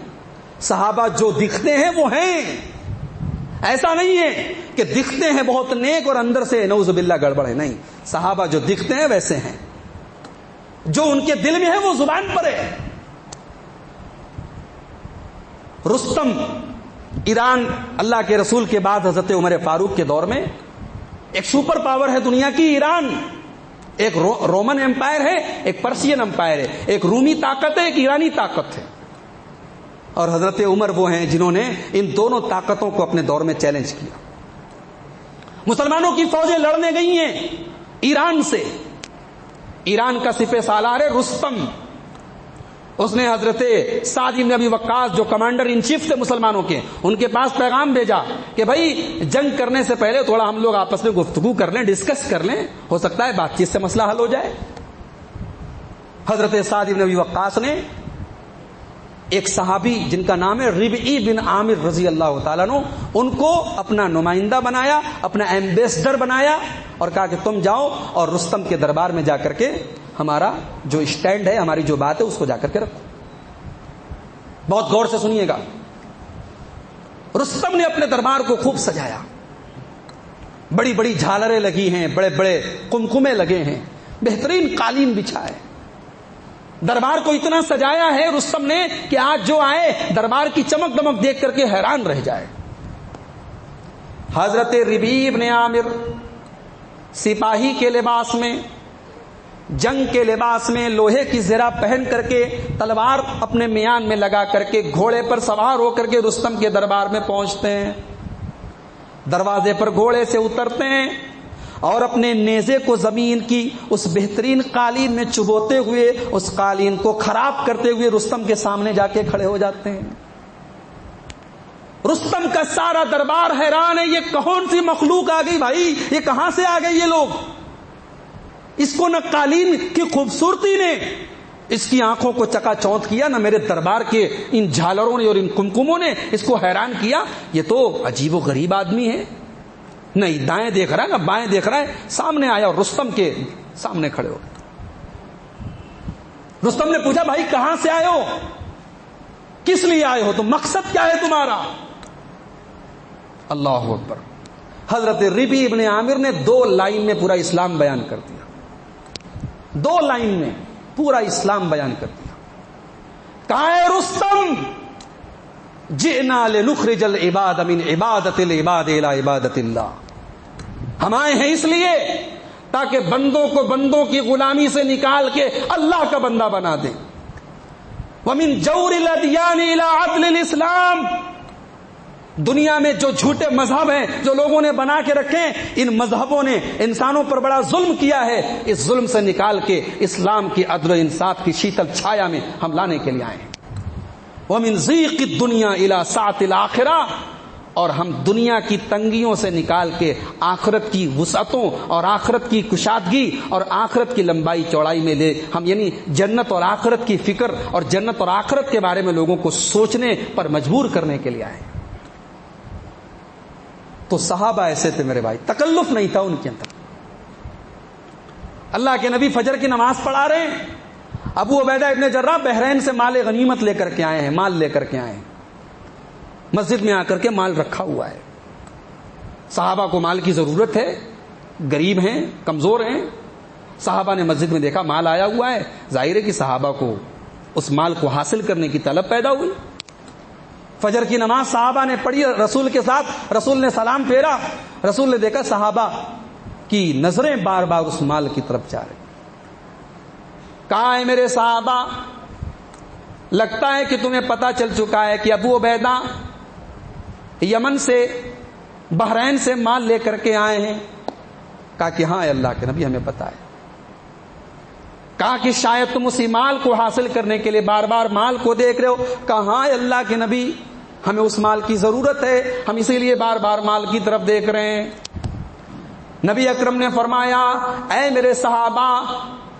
صحابہ جو دکھتے ہیں وہ ہیں, ایسا نہیں ہے کہ دکھتے ہیں بہت نیک اور اندر سے نعوذ باللہ گڑبڑ ہے. نہیں, صحابہ جو دکھتے ہیں ویسے ہیں, جو ان کے دل میں ہے وہ زبان پر ہے. رستم, ایران اللہ کے رسول کے بعد حضرت عمر فاروق کے دور میں ایک سپر پاور ہے دنیا کی ایران. ایک رومن امپائر ہے, ایک پرشین امپائر ہے, ایک رومی طاقت ہے, ایک ایرانی طاقت ہے. اور حضرت عمر وہ ہیں جنہوں نے ان دونوں طاقتوں کو اپنے دور میں چیلنج کیا. مسلمانوں کی فوجیں لڑنے گئی ہیں ایران سے. ایران کا سپہ سالار ہے رستم, اس نے حضرت سعد بن ابی وقاص جو کمانڈر ان چیف تھے مسلمانوں کے, ان کے پاس پیغام بھیجا کہ بھائی جنگ کرنے سے پہلے تھوڑا ہم لوگ آپس میں گفتگو کر لیں, ڈسکس کر لیں, ہو سکتا ہے بات چیت سے مسئلہ حل ہو جائے. حضرت سعد بن ابی وقاص نے ایک صحابی جن کا نام ہے ربعی بن عامر رضی اللہ تعالیٰ عنہ, ان کو اپنا نمائندہ بنایا, اپنا ایمبیسڈر بنایا, اور کہا کہ تم جاؤ اور رستم کے دربار میں جا کر کے ہمارا جو اسٹینڈ ہے, ہماری جو بات ہے اس کو جا کر کے رکھو. بہت غور سے سنیے گا. رستم نے اپنے دربار کو خوب سجایا, بڑی بڑی جھالریں لگی ہیں, بڑے بڑے قمقمے لگے ہیں, بہترین قالین بچھا ہے. دربار کو اتنا سجایا ہے رستم نے کہ آج جو آئے دربار کی چمک دمک دیکھ کر کے حیران رہ جائے. حضرت ربیع بن عامر سپاہی کے لباس میں, جنگ کے لباس میں, لوہے کی زرہ پہن کر کے, تلوار اپنے میان میں لگا کر کے, گھوڑے پر سوار ہو کر کے رستم کے دربار میں پہنچتے ہیں. دروازے پر گھوڑے سے اترتے ہیں اور اپنے نیزے کو زمین کی اس بہترین قالین میں چبوتے ہوئے, اس قالین کو خراب کرتے ہوئے رستم کے سامنے جا کے کھڑے ہو جاتے ہیں. رستم کا سارا دربار حیران ہے, یہ کون سی مخلوق آ گئی بھائی, یہ کہاں سے آ گئے یہ لوگ. اس کو نہ قالین کی خوبصورتی نے اس کی آنکھوں کو چکا چوند کیا, نہ میرے دربار کے ان جھالروں نے اور ان کمکموں نے اس کو حیران کیا. یہ تو عجیب و غریب آدمی ہے, نہ دائیں دیکھ رہا ہے نہ بائیں دیکھ رہا ہے. سامنے آیا اور رستم کے سامنے کھڑے ہو. رستم نے پوچھا بھائی کہاں سے آئے ہو, کس لیے آئے ہو, تو مقصد کیا ہے تمہارا. اللہ اکبر. حضرت ربیع بن عامر نے 2 لائن میں پورا اسلام بیان کر دیا, 2 لائن میں پورا اسلام بیان کر دیا. کہا اے رستم جئنا لنخرج العباد من عبادت العباد الى عبادت اللہ، ہم آئے ہیں اس لیے تاکہ بندوں کو بندوں کی غلامی سے نکال کے اللہ کا بندہ بنا دیں. ومن جور الادیان الى عدل الاسلام، دنیا میں جو جھوٹے مذہب ہیں جو لوگوں نے بنا کے رکھے، ان مذہبوں نے انسانوں پر بڑا ظلم کیا ہے، اس ظلم سے نکال کے اسلام کی عدل و انصاف کی شیتل چھایا میں ہم لانے کے لیے آئے ہیں. ومن ضیق الدنیا الی سعۃ الآخرہ، اور ہم دنیا کی تنگیوں سے نکال کے آخرت کی وسعتوں اور آخرت کی کشادگی اور آخرت کی لمبائی چوڑائی میں لے ہم، یعنی جنت اور آخرت کی فکر اور جنت اور آخرت کے بارے میں لوگوں کو سوچنے پر مجبور کرنے کے لیے آئے. تو صحابہ ایسے تھے میرے بھائی، تکلف نہیں تھا ان کے اندر. اللہ کے نبی فجر کی نماز پڑھا رہے ہیں، ابو عبیدہ ابن جراح بحرین سے مال غنیمت لے کر کے آئے ہیں، مال لے کر کے آئے ہیں، مسجد میں آ کر کے مال رکھا ہوا ہے. صحابہ کو مال کی ضرورت ہے، غریب ہیں، کمزور ہیں. صحابہ نے مسجد میں دیکھا مال آیا ہوا ہے، ظاہر ہے کہ صحابہ کو اس مال کو حاصل کرنے کی طلب پیدا ہوئی. فجر کی نماز صحابہ نے پڑھی رسول کے ساتھ، رسول نے سلام پھیرا، رسول نے دیکھا صحابہ کی نظریں بار بار اس مال کی طرف جا رہی. کہا ہے میرے صحابہ، لگتا ہے کہ تمہیں پتا چل چکا ہے کہ ابو عبیدہ یمن سے بحرین سے مال لے کر کے آئے ہیں. کہا کہ ہاں اللہ کے نبی ہمیں پتا ہے. کہا کہ شاید تم اسی مال کو حاصل کرنے کے لیے بار بار مال کو دیکھ رہے ہو. کہا ہاں اللہ کے نبی ہمیں اس مال کی ضرورت ہے، ہم اسی لیے بار بار مال کی طرف دیکھ رہے ہیں. نبی اکرم نے فرمایا اے میرے صحابہ،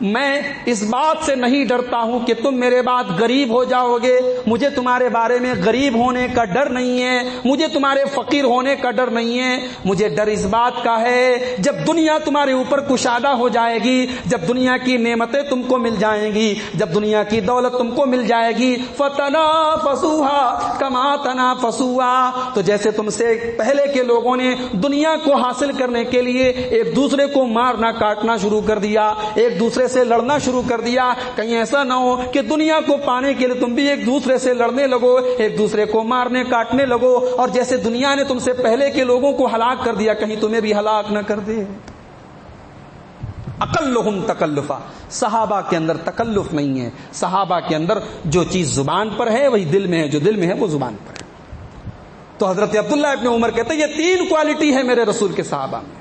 میں اس بات سے نہیں ڈرتا ہوں کہ تم میرے بعد غریب ہو جاؤ گے. مجھے تمہارے بارے میں غریب ہونے کا ڈر نہیں ہے، مجھے تمہارے فقیر ہونے کا ڈر نہیں ہے. مجھے ڈر اس بات کا ہے جب دنیا تمہارے اوپر کشادہ ہو جائے گی، جب دنیا کی نعمتیں تم کو مل جائیں گی، جب دنیا کی دولت تم کو مل جائے گی، فَتَنَافَسُوهَا كَمَا تَنَافَسُوهَا، تو جیسے تم سے پہلے کے لوگوں نے دنیا کو حاصل کرنے کے لیے ایک دوسرے کو مارنا کاٹنا شروع کر دیا، ایک دوسرے سے لڑنا شروع کر دیا. کہیں ایسا نہ ہو کہ دنیا کو پانے کے لیے تم بھی ایک دوسرے سے لڑنے لگو، ایک دوسرے کو مارنے کاٹنے لگو، اور جیسے دنیا نے تم سے پہلے کے لوگوں کو ہلاک کر دیا کہیں تمہیں بھی ہلاک نہ کر دے. اقلہم تکلفا، صحابہ کے اندر تکلف نہیں ہے. صحابہ کے اندر جو چیز زبان پر ہے وہی دل میں ہے، جو دل میں ہے وہ زبان پر ہے. تو حضرت عبداللہ ابن عمر کہتے ہیں یہ 3 کوالٹی ہے میرے رسول کے صحابہ میں.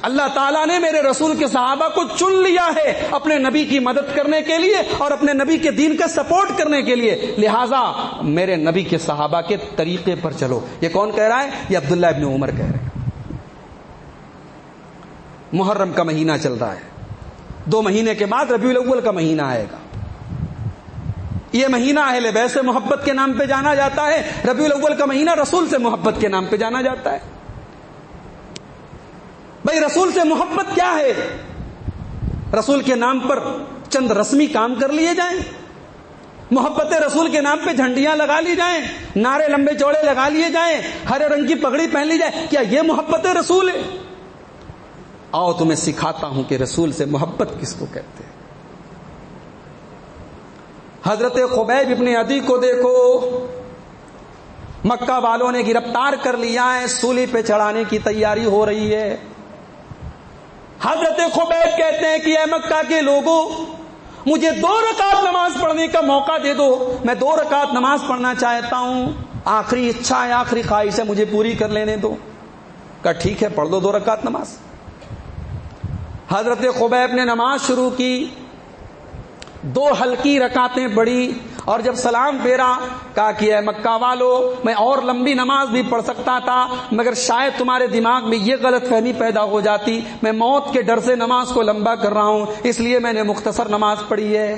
اللہ تعالیٰ نے میرے رسول کے صحابہ کو چن لیا ہے اپنے نبی کی مدد کرنے کے لیے اور اپنے نبی کے دین کا سپورٹ کرنے کے لیے، لہٰذا میرے نبی کے صحابہ کے طریقے پر چلو. یہ کون کہہ رہا ہے؟ یہ عبداللہ ابن عمر کہہ رہے ہیں. محرم کا مہینہ چل رہا ہے، 2 مہینے کے بعد ربیع الاول کا مہینہ آئے گا. یہ مہینہ اہل بیت سے محبت کے نام پہ جانا جاتا ہے. ربیع الاول کا مہینہ رسول سے محبت کے نام پہ جانا جاتا ہے. بھائی رسول سے محبت کیا ہے؟ رسول کے نام پر چند رسمی کام کر لیے جائیں، محبت رسول کے نام پہ جھنڈیاں لگا لی جائیں، نعرے لمبے چوڑے لگا لیے جائیں، ہرے رنگ کی پگڑی پہن لی جائے، کیا یہ محبت رسول ہے؟ آؤ تمہیں سکھاتا ہوں کہ رسول سے محبت کس کو کہتے ہیں. حضرت خبیب ابن عدی کو دیکھو، مکہ والوں نے گرفتار کر لیا ہے، سولی پہ چڑھانے کی تیاری ہو رہی ہے. حضرت خبیب کہتے ہیں کہ اے مکہ کے لوگوں، مجھے 2 رکعت نماز پڑھنے کا موقع دے دو، میں 2 رکعت نماز پڑھنا چاہتا ہوں، آخری اچھا ہے، آخری خواہش ہے، مجھے پوری کر لینے دو. کہا ٹھیک ہے پڑھ دو 2 رکعت نماز. حضرت خبیب نے نماز شروع کی، 2 ہلکی رکعتیں پڑھی، اور جب سلام پھیرا کہا کہ اے مکہ والو، میں اور لمبی نماز بھی پڑھ سکتا تھا مگر شاید تمہارے دماغ میں یہ غلط فہمی پیدا ہو جاتی، میں موت کے ڈر سے نماز کو لمبا کر رہا ہوں، اس لیے میں نے مختصر نماز پڑھی ہے.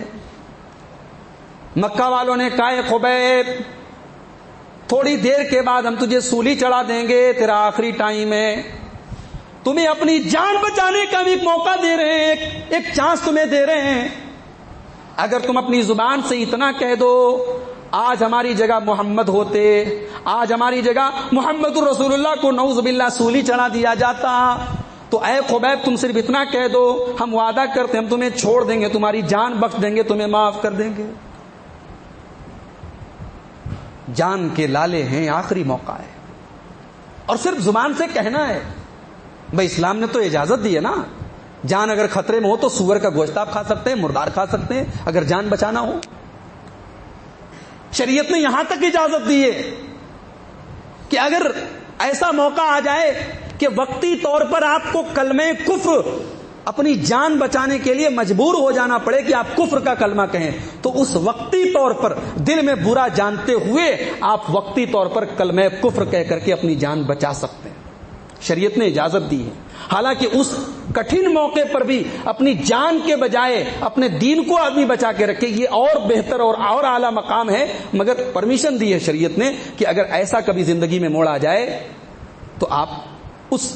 مکہ والوں نے کہا اے خبیب، تھوڑی دیر کے بعد ہم تجھے سولی چڑھا دیں گے، تیرا آخری ٹائم ہے، تمہیں اپنی جان بچانے کا بھی موقع دے رہے ہیں، ایک چانس تمہیں دے رہے ہیں. اگر تم اپنی زبان سے اتنا کہہ دو آج ہماری جگہ محمد ہوتے، آج ہماری جگہ محمد الرسول اللہ کو نعوذ باللہ سولی چڑھا دیا جاتا، تو اے خبیب تم صرف اتنا کہہ دو، ہم وعدہ کرتے ہم تمہیں چھوڑ دیں گے، تمہاری جان بخش دیں گے، تمہیں معاف کر دیں گے. جان کے لالے ہیں، آخری موقع ہے، اور صرف زبان سے کہنا ہے. بھائی اسلام نے تو اجازت دی ہے نا، جان اگر خطرے میں ہو تو سور کا گوشت آپ کھا سکتے ہیں، مردار کھا سکتے ہیں اگر جان بچانا ہو. شریعت نے یہاں تک اجازت دی ہے کہ اگر ایسا موقع آ جائے کہ وقتی طور پر آپ کو کلمہ کفر اپنی جان بچانے کے لیے مجبور ہو جانا پڑے کہ آپ کفر کا کلمہ کہیں، تو اس وقتی طور پر دل میں برا جانتے ہوئے آپ وقتی طور پر کلمہ کفر کہہ کر کے اپنی جان بچا سکتے ہیں. شریعت نے اجازت دی ہے. حالانکہ اس کٹھن موقع پر بھی اپنی جان کے بجائے اپنے دین کو آدمی بچا کے رکھے، یہ اور بہتر اور اعلیٰ مقام ہے. مگر پرمیشن دی ہے شریعت نے کہ اگر ایسا کبھی زندگی میں موڑ آ جائے تو آپ اس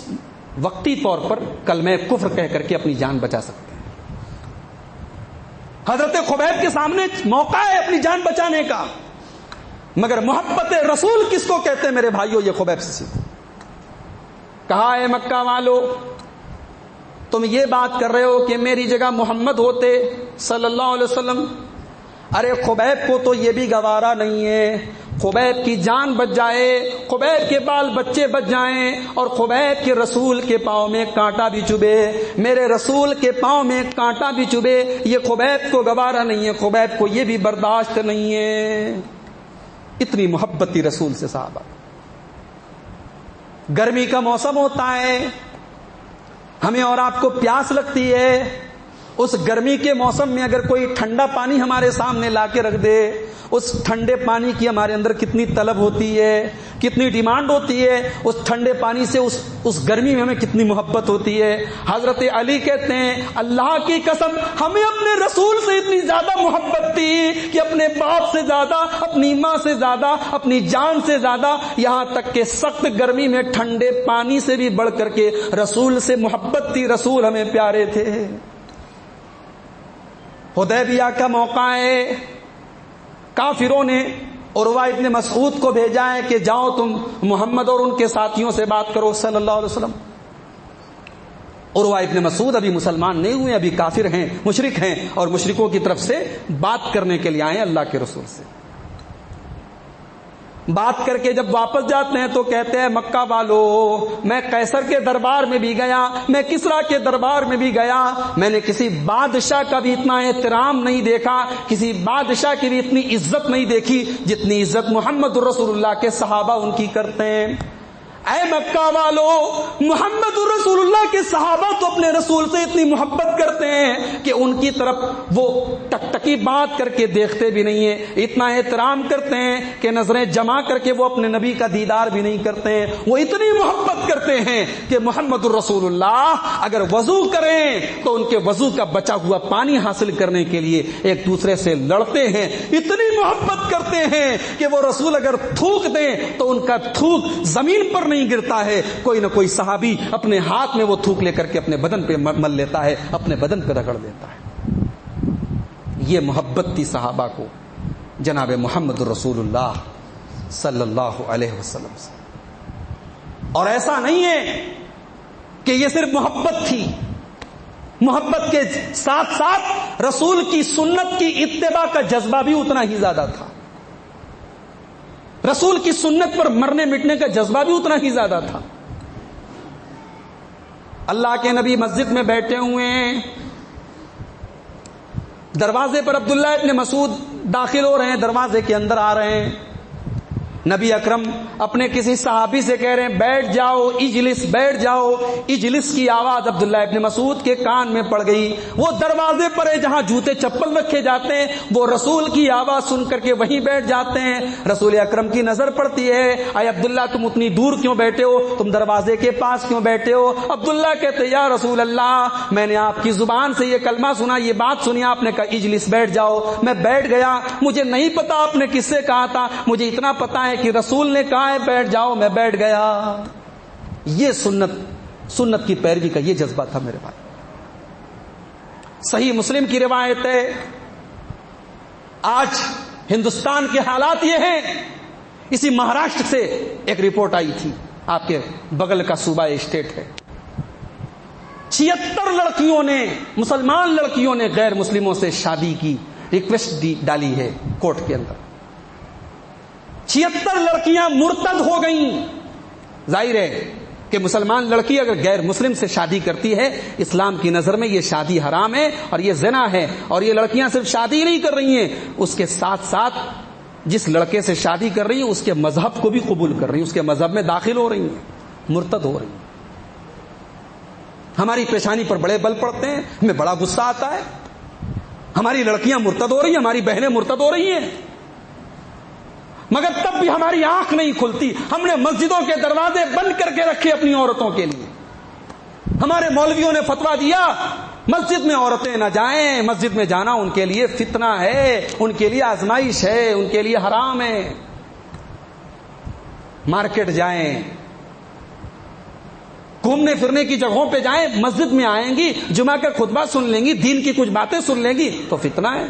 وقتی طور پر کلمہ کفر کہہ کر کے اپنی جان بچا سکتے ہیں. حضرت خبیب کے سامنے موقع ہے اپنی جان بچانے کا، مگر محبت رسول کس کو کہتے ہیں میرے بھائیوں؟ یہ خبیب سے سیکھو. کہا اے مکہ والو، تم یہ بات کر رہے ہو کہ میری جگہ محمد ہوتے صلی اللہ علیہ وسلم. ارے خبیب کو تو یہ بھی گوارا نہیں ہے، خبیب کی جان بچ جائے، خبیب کے بال بچے بچ جائیں، اور خبیب کے رسول کے پاؤں میں کانٹا بھی چبھے، میرے رسول کے پاؤں میں کانٹا بھی چبھے، یہ خبیب کو گوارا نہیں ہے، خبیب کو یہ بھی برداشت نہیں ہے. اتنی محبت تھی رسول سے صحابہ. گرمی کا موسم ہوتا ہے، ہمیں اور آپ کو پیاس لگتی ہے. اس گرمی کے موسم میں اگر کوئی ٹھنڈا پانی ہمارے سامنے لا کے رکھ دے، اس ٹھنڈے پانی کی ہمارے اندر کتنی طلب ہوتی ہے، کتنی ڈیمانڈ ہوتی ہے. اس ٹھنڈے پانی سے اس گرمی میں ہمیں کتنی محبت ہوتی ہے. حضرت علی کہتے ہیں اللہ کی قسم ہمیں اپنے رسول سے اتنی زیادہ محبت تھی کہ اپنے باپ سے زیادہ، اپنی ماں سے زیادہ، اپنی جان سے زیادہ، یہاں تک کہ سخت گرمی میں ٹھنڈے پانی سے بھی بڑھ کر کے رسول سے محبت تھی. رسول ہمیں پیارے تھے. حدیبیہ کا موقع ہے، کافروں نے عروہ ابن مسعود کو بھیجا ہے کہ جاؤ تم محمد اور ان کے ساتھیوں سے بات کرو صلی اللہ علیہ وسلم. عروہ ابن مسعود ابھی مسلمان نہیں ہوئے، ابھی کافر ہیں، مشرک ہیں، اور مشرکوں کی طرف سے بات کرنے کے لیے آئے اللہ کے رسول سے. بات کر کے جب واپس جاتے ہیں تو کہتے ہیں مکہ والو، میں قیصر کے دربار میں بھی گیا، میں کسریٰ کے دربار میں بھی گیا، میں نے کسی بادشاہ کا بھی اتنا احترام نہیں دیکھا، کسی بادشاہ کی بھی اتنی عزت نہیں دیکھی جتنی عزت محمد رسول اللہ کے صحابہ ان کی کرتے ہیں. اے مکہ والو، محمد رسول اللہ کے صحابہ تو اپنے رسول سے اتنی محبت کرتے ہیں کہ ان کی طرف وہ ٹکٹکی بات کر کے دیکھتے بھی نہیں ہیں، اتنا احترام کرتے ہیں کہ نظریں جما کر کے وہ اپنے نبی کا دیدار بھی نہیں کرتے ہیں. وہ اتنی محبت کرتے ہیں کہ محمد رسول اللہ اگر وضو کریں تو ان کے وضو کا بچا ہوا پانی حاصل کرنے کے لیے ایک دوسرے سے لڑتے ہیں. اتنی محبت کرتے ہیں کہ وہ رسول اگر تھوک دیں تو ان کا تھوک زمین پر نہیں گرتا ہے، کوئی نہ کوئی صحابی اپنے ہاتھ میں وہ تھوک لے کر کے اپنے بدن پہ مل لیتا ہے، اپنے بدن پہ رگڑ دیتا ہے. یہ محبت تھی صحابہ کو جناب محمد رسول اللہ صلی اللہ علیہ وسلم سے. اور ایسا نہیں ہے کہ یہ صرف محبت تھی، محبت کے ساتھ ساتھ رسول کی سنت کی اتباع کا جذبہ بھی اتنا ہی زیادہ تھا. رسول کی سنت پر مرنے مٹنے کا جذبہ بھی اتنا ہی زیادہ تھا. اللہ کے نبی مسجد میں بیٹھے ہوئے ہیں، دروازے پر عبداللہ ابن مسعود داخل ہو رہے ہیں، دروازے کے اندر آ رہے ہیں. نبی اکرم اپنے کسی صحابی سے کہہ رہے ہیں بیٹھ جاؤ، اجلس، بیٹھ جاؤ. اجلس کی آواز عبداللہ ابن مسعود کے کان میں پڑ گئی. وہ دروازے پر ہے جہاں جوتے چپل رکھے جاتے ہیں، وہ رسول کی آواز سن کر کے وہیں بیٹھ جاتے ہیں. رسول اکرم کی نظر پڑتی ہے، اے عبداللہ تم اتنی دور کیوں بیٹھے ہو، تم دروازے کے پاس کیوں بیٹھے ہو؟ عبداللہ کہتے یا رسول اللہ، میں نے آپ کی زبان سے یہ کلمہ سنا، یہ بات سنی، آپ نے کہا اجلس، بیٹھ جاؤ. میں بیٹھ گیا، مجھے نہیں پتا آپ نے کس سے کہا تھا، مجھے اتنا پتا ہے کہ رسول نے کہا ہے بیٹھ جاؤ، میں بیٹھ گیا. یہ سنت کی پیروی کا یہ جذبہ تھا میرے بھائی. صحیح مسلم کی روایت ہے. آج ہندوستان کے حالات یہ ہیں، اسی مہاراشٹر سے ایک رپورٹ آئی تھی، آپ کے بغل کا صوبہ اسٹیٹ ہے. 76 لڑکیوں نے، مسلمان لڑکیوں نے غیر مسلموں سے شادی کی ریکویسٹ ڈالی ہے کورٹ کے اندر. 76 لڑکیاں مرتد ہو گئیں. ظاہر ہے کہ مسلمان لڑکی اگر غیر مسلم سے شادی کرتی ہے، اسلام کی نظر میں یہ شادی حرام ہے اور یہ زنا ہے. اور یہ لڑکیاں صرف شادی نہیں کر رہی ہیں، اس کے ساتھ ساتھ جس لڑکے سے شادی کر رہی ہیں اس کے مذہب کو بھی قبول کر رہی ہیں، اس کے مذہب میں داخل ہو رہی ہیں، مرتد ہو رہی ہیں. ہماری پیشانی پر بڑے بل پڑتے ہیں، ہمیں بڑا غصہ آتا ہے. ہماری لڑکیاں مرتد ہو رہی ہیں، ہماری بہنیں مرتد ہو رہی ہیں، مگر تب بھی ہماری آنکھ نہیں کھلتی. ہم نے مسجدوں کے دروازے بند کر کے رکھے اپنی عورتوں کے لیے. ہمارے مولویوں نے فتویٰ دیا مسجد میں عورتیں نہ جائیں، مسجد میں جانا ان کے لیے فتنہ ہے، ان کے لیے آزمائش ہے، ان کے لیے حرام ہے. مارکیٹ جائیں، گھومنے پھرنے کی جگہوں پہ جائیں، مسجد میں آئیں گی، جمعہ کا خطبہ سن لیں گی، دین کی کچھ باتیں سن لیں گی تو فتنہ ہے.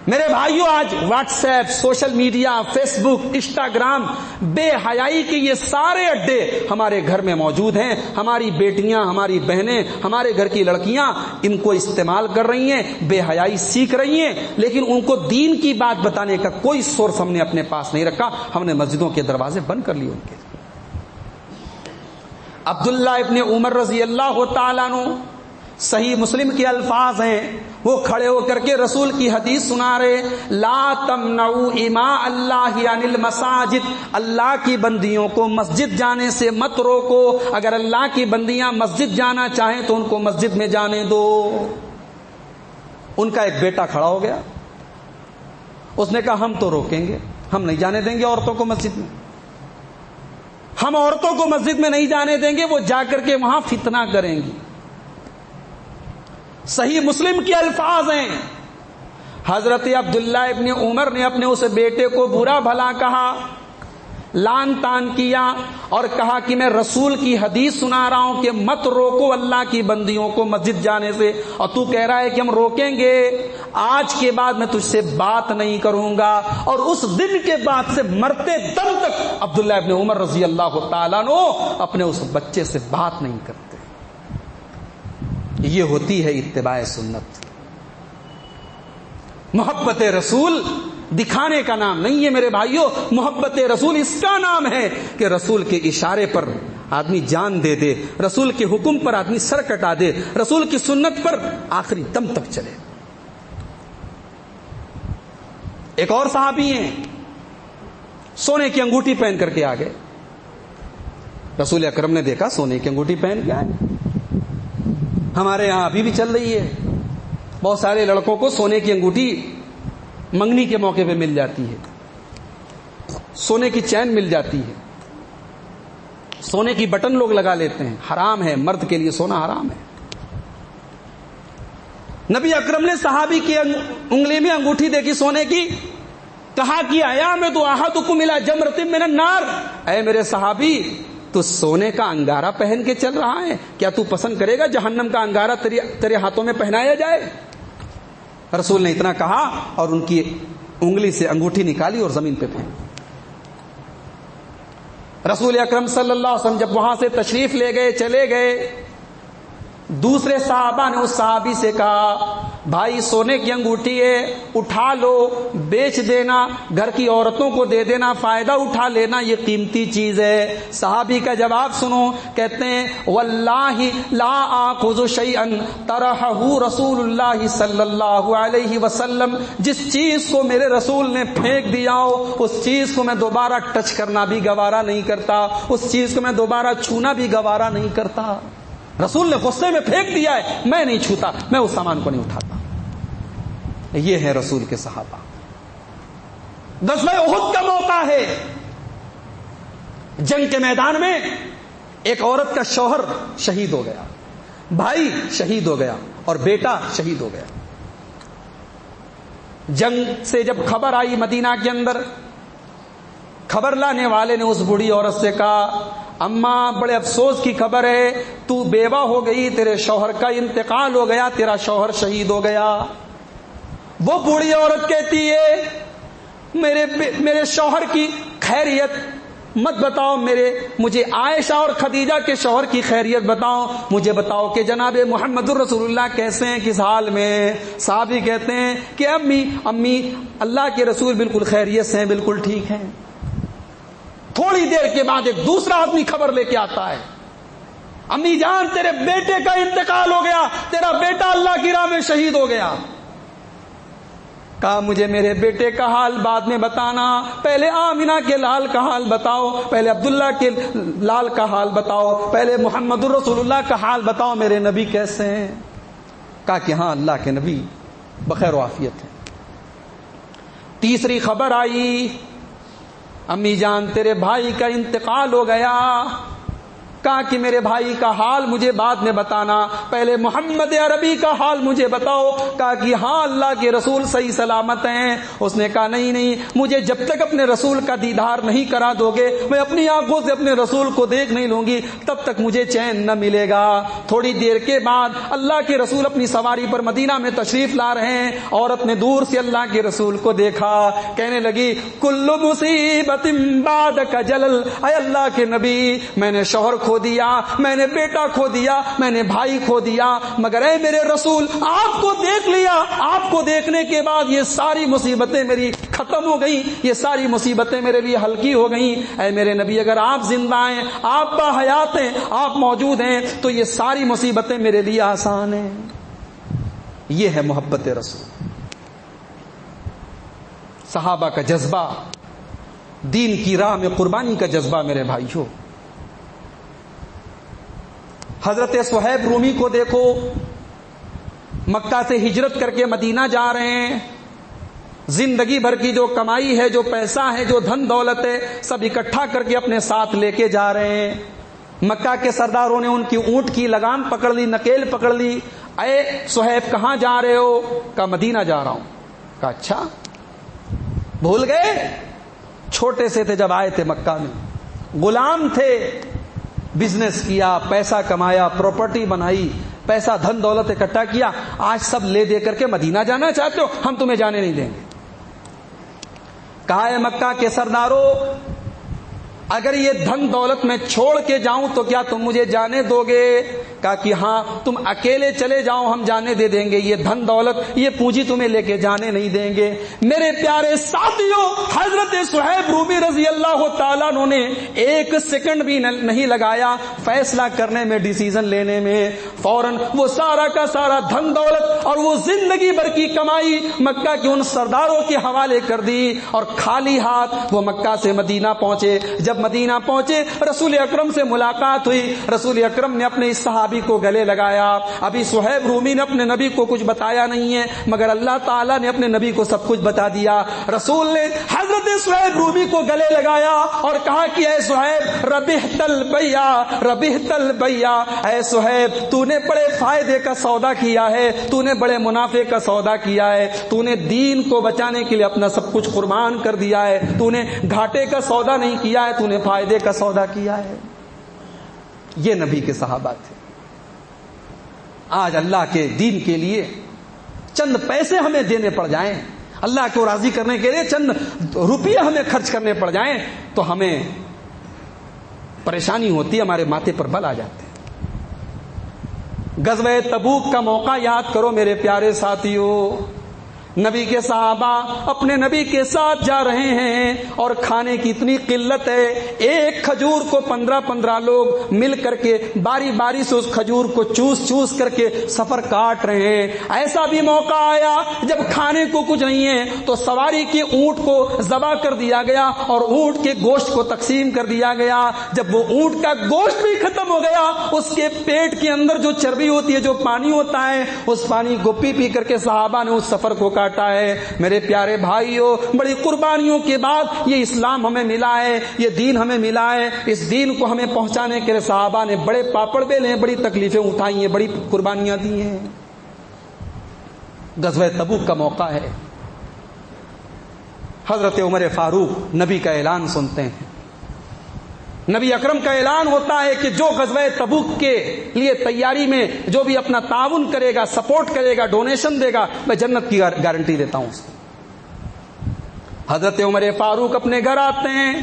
میرے بھائیوں، آج WhatsApp, social media, Facebook, Instagram, بے حیائی کے یہ سارے اڈے ہمارے گھر میں موجود ہیں. ہماری بیٹیاں، ہماری بہنیں، ہمارے گھر کی لڑکیاں ان کو استعمال کر رہی ہیں، بے حیائی سیکھ رہی ہیں، لیکن ان کو دین کی بات بتانے کا کوئی سورس ہم نے اپنے پاس نہیں رکھا. ہم نے مسجدوں کے دروازے بند کر لیے ان کے. عبداللہ ابن عمر رضی اللہ تعالیٰ عنہ، صحیح مسلم کے الفاظ ہیں، وہ کھڑے ہو کر کے رسول کی حدیث سنا رہے، لا تمنعوا اماء اللہ عن المساجد، اللہ کی بندیوں کو مسجد جانے سے مت روکو. اگر اللہ کی بندیاں مسجد جانا چاہیں تو ان کو مسجد میں جانے دو. ان کا ایک بیٹا کھڑا ہو گیا، اس نے کہا ہم تو روکیں گے، ہم نہیں جانے دیں گے عورتوں کو مسجد میں، ہم عورتوں کو مسجد میں نہیں جانے دیں گے، وہ جا کر کے وہاں فتنہ کریں گی. صحیح مسلم کے الفاظ ہیں. حضرت عبداللہ ابن عمر نے اپنے اس بیٹے کو برا بھلا کہا، لان تان کیا اور کہا کہ میں رسول کی حدیث سنا رہا ہوں کہ مت روکو اللہ کی بندیوں کو مسجد جانے سے، اور تو کہہ رہا ہے کہ ہم روکیں گے. آج کے بعد میں تجھ سے بات نہیں کروں گا. اور اس دن کے بعد سے مرتے دم تک عبداللہ ابن عمر رضی اللہ تعالیٰ عنہ اپنے اس بچے سے بات نہیں کرتے. یہ ہوتی ہے اتباع سنت. محبت رسول دکھانے کا نام نہیں ہے میرے بھائیوں، محبت رسول اس کا نام ہے کہ رسول کے اشارے پر آدمی جان دے دے، رسول کے حکم پر آدمی سر کٹا دے، رسول کی سنت پر آخری دم تک چلے. ایک اور صحابی ہیں، سونے کی انگوٹھی پہن کر کے آ گئے. رسول اکرم نے دیکھا سونے کی انگوٹھی پہن کے آئے. ہمارے ہاں ابھی بھی چل رہی ہے، بہت سارے لڑکوں کو سونے کی انگوٹھی منگنی کے موقع پہ مل جاتی ہے، سونے کی چین مل جاتی ہے، سونے کی بٹن لوگ لگا لیتے ہیں. حرام ہے، مرد کے لیے سونا حرام ہے. نبی اکرم نے صحابی کی انگلی میں انگوٹھی دیکھی سونے کی، کہا کہ ايامد احدكم الى جمرة من النار، اے میرے صحابی تو سونے کا انگارہ پہن کے چل رہا ہے، کیا تو پسند کرے گا جہنم کا انگارہ تیرے ہاتھوں میں پہنایا جائے؟ رسول نے اتنا کہا اور ان کی انگلی سے انگوٹھی نکالی اور زمین پہ پھینکی. رسول اکرم صلی اللہ علیہ وسلم جب وہاں سے تشریف لے گئے، چلے گئے، دوسرے صحابہ نے اس صحابی سے کہا بھائی سونے کی انگوٹھی ہے، اٹھا لو، بیچ دینا، گھر کی عورتوں کو دے دینا، فائدہ اٹھا لینا، یہ قیمتی چیز ہے. صحابی کا جواب سنو، کہتے ہیں واللہ لا آخذ شیئا طرحہ رسول اللہ صلی اللہ علیہ وسلم، جس چیز کو میرے رسول نے پھینک دیا ہو اس چیز کو میں دوبارہ ٹچ کرنا بھی گوارا نہیں کرتا، اس چیز کو میں دوبارہ چھونا بھی گوارا نہیں کرتا. رسول نے غصے میں پھینک دیا ہے، میں نہیں چھوتا، میں اس سامان کو نہیں اٹھاتا. یہ ہے رسول کے صحابہ. غزوہ احد کا موقع ہے، جنگ کے میدان میں ایک عورت کا شوہر شہید ہو گیا، بھائی شہید ہو گیا اور بیٹا شہید ہو گیا. جنگ سے جب خبر آئی مدینہ کے اندر، خبر لانے والے نے اس بوڑھی عورت سے کہا اماں بڑے افسوس کی خبر ہے، تو بیوہ ہو گئی، تیرے شوہر کا انتقال ہو گیا، تیرا شوہر شہید ہو گیا. وہ بوڑھی عورت کہتی ہے میرے شوہر کی خیریت مت بتاؤ مجھے عائشہ اور خدیجہ کے شوہر کی خیریت بتاؤ، مجھے بتاؤ کہ جناب محمد الرسول اللہ کیسے ہیں، کس حال میں؟ صحابی کہتے ہیں کہ امی اللہ کے رسول بالکل خیریت سے ہیں، بالکل ٹھیک ہیں۔ تھوڑی دیر کے بعد ایک دوسرا آدمی خبر لے کے آتا ہے، امی جان تیرے بیٹے کا انتقال ہو گیا، تیرا بیٹا اللہ کی راہ میں شہید ہو گیا۔ کہا مجھے میرے بیٹے کا حال بعد میں بتانا، پہلے آمنہ کے لال کا حال بتاؤ، پہلے عبداللہ کے لال کا حال بتاؤ، پہلے محمد الرسول اللہ کا حال بتاؤ، میرے نبی کیسے ہیں؟ کہا کہ ہاں اللہ کے نبی بخیر و عافیت ہے۔ تیسری خبر آئی، امی جان تیرے بھائی کا انتقال ہو گیا۔ کہا کہ میرے بھائی کا حال مجھے بعد میں بتانا، پہلے محمد عربی کا حال مجھے بتاؤ۔ کہا کہ ہاں اللہ کے رسول صحیح سلامت ہیں۔ اس نے کہا نہیں، مجھے جب تک اپنے رسول کا دیدار نہیں کرا دو گے، میں اپنی آنکھوں سے اپنے رسول کو دیکھ نہیں لوں گی، تب تک مجھے چین نہ ملے گا۔ تھوڑی دیر کے بعد اللہ کے رسول اپنی سواری پر مدینہ میں تشریف لا رہے ہیں، عورت نے دور سے اللہ کے رسول کو دیکھا، کہنے لگی کل مصیبت بعدک جلل، اے اللہ کے نبی میں نے شوہر کھو دیا، میں نے بیٹا کھو دیا، میں نے بھائی کھو دیا، مگر اے میرے رسول آپ کو دیکھ لیا، آپ کو دیکھنے کے بعد یہ ساری مصیبتیں میری ختم ہو گئیں، یہ ساری مصیبتیں میرے لیے ہلکی ہو گئیں۔ اے میرے نبی اگر آپ زندہ ہیں، آپ باحیات ہیں، آپ موجود ہیں تو یہ ساری مصیبتیں میرے لیے آسان ہیں۔ یہ ہے محبت رسول، صحابہ کا جذبہ، دین کی راہ میں قربانی کا جذبہ۔ میرے بھائیوں، حضرت صہیب رومی کو دیکھو، مکہ سے ہجرت کر کے مدینہ جا رہے ہیں، زندگی بھر کی جو کمائی ہے، جو پیسہ ہے، جو دھن دولت ہے، سب اکٹھا کر کے اپنے ساتھ لے کے جا رہے ہیں۔ مکہ کے سرداروں نے ان کی اونٹ کی لگام پکڑ لی، نکیل پکڑ لی۔ اے صہیب کہاں جا رہے ہو؟ کہا مدینہ جا رہا ہوں۔ کہا اچھا بھول گئے؟ چھوٹے سے تھے جب آئے تھے مکہ میں، غلام تھے، بزنس کیا، پیسہ کمایا، پراپرٹی بنائی، پیسہ دھن دولت اکٹھا کیا، آج سب لے دے کر کے مدینہ جانا چاہتے ہو؟ ہم تمہیں جانے نہیں دیں گے۔ کہا ہے مکہ کے سرداروں اگر یہ دھن دولت میں چھوڑ کے جاؤں تو کیا تم مجھے جانے دو گے؟ کہا کہ ہاں تم اکیلے چلے جاؤ ہم جانے دے دیں گے، یہ دھن دولت یہ پونجی تمہیں لے کے جانے نہیں دیں گے۔ میرے پیارے ساتھیوں، حضرت صہیب رومی رضی اللہ تعالیٰ عنہ نے ایک سیکنڈ بھی نہیں لگایا فیصلہ کرنے میں، ڈیسیزن لینے میں، فوراً وہ سارا کا سارا دھن دولت اور وہ زندگی بھر کی کمائی مکہ کے ان سرداروں کے حوالے کر دی، اور خالی ہاتھ وہ مکہ سے مدینہ پہنچے۔ جب مدینہ پہنچے رسول اکرم سے ملاقات ہوئی، رسول اکرم نے اپنے اس صحابی کو گلے لگایا۔ ابھی صہیب رومی نے اپنے نبی کو کچھ بتایا نہیں ہے، مگر اللہ تعالیٰ نے اپنے نبی کو سب کچھ بتا دیا۔ رسول نے حضرت صہیب رومی کو گلے لگایا اور کہا کہ اے صہیب ربحت البیع، ربحت البیع، اے صہیب تو نے بڑے فائدے کا سودا کیا ہے، تو نے بڑے منافع کا سودا کیا ہے، تو نے دین کو بچانے کے لیے اپنا سب کچھ قربان کر دیا ہے، تو نے گھاٹے کا سودا نہیں کیا ہے، تو نے فائدے کا سودا کیا ہے۔ یہ نبی کے صحابہ تھے۔ آج اللہ کے دین کے لیے چند پیسے ہمیں دینے پڑ جائیں، اللہ کو راضی کرنے کے لیے چند روپیے ہمیں خرچ کرنے پڑ جائیں تو ہمیں پریشانی ہوتی ہے، ہمارے ماتھے پر بل آ جاتے ہیں۔ غزوہ تبوک کا موقع یاد کرو میرے پیارے ساتھیوں، نبی کے صحابہ اپنے نبی کے ساتھ جا رہے ہیں اور کھانے کی اتنی قلت ہے، ایک کھجور کو 15 لوگ مل کر کے باری باری سے اس کھجور کو چوس کر کے سفر کاٹ رہے ہیں۔ ایسا بھی موقع آیا جب کھانے کو کچھ نہیں ہے تو سواری کے اونٹ کو ذبح کر دیا گیا اور اونٹ کے گوشت کو تقسیم کر دیا گیا۔ جب وہ اونٹ کا گوشت بھی ختم ہو گیا، اس کے پیٹ کے اندر جو چربی ہوتی ہے، جو پانی ہوتا ہے، اس پانی کو پی کر کے صحابہ نے اس سفر کو کاٹا ہے۔ میرے پیارے بھائیوں، بڑی قربانیوں کے بعد یہ اسلام ہمیں ملا ہے، یہ دین ہمیں ملا ہے۔ اس دین کو ہمیں پہنچانے کے لیے صحابہ نے بڑے پاپڑ بیلے ہیں، بڑی تکلیفیں اٹھائی ہیں، بڑی قربانیاں دی ہیں۔ غزوہ تبوک کا موقع ہے، حضرت عمر فاروق نبی کا اعلان سنتے ہیں۔ نبی اکرم کا اعلان ہوتا ہے کہ جو غزوہ تبوک کے لیے تیاری میں جو بھی اپنا تعاون کرے گا، سپورٹ کرے گا، ڈونیشن دے گا، میں جنت کی گارنٹی دیتا ہوں اس کو۔ حضرت عمر فاروق اپنے گھر آتے ہیں،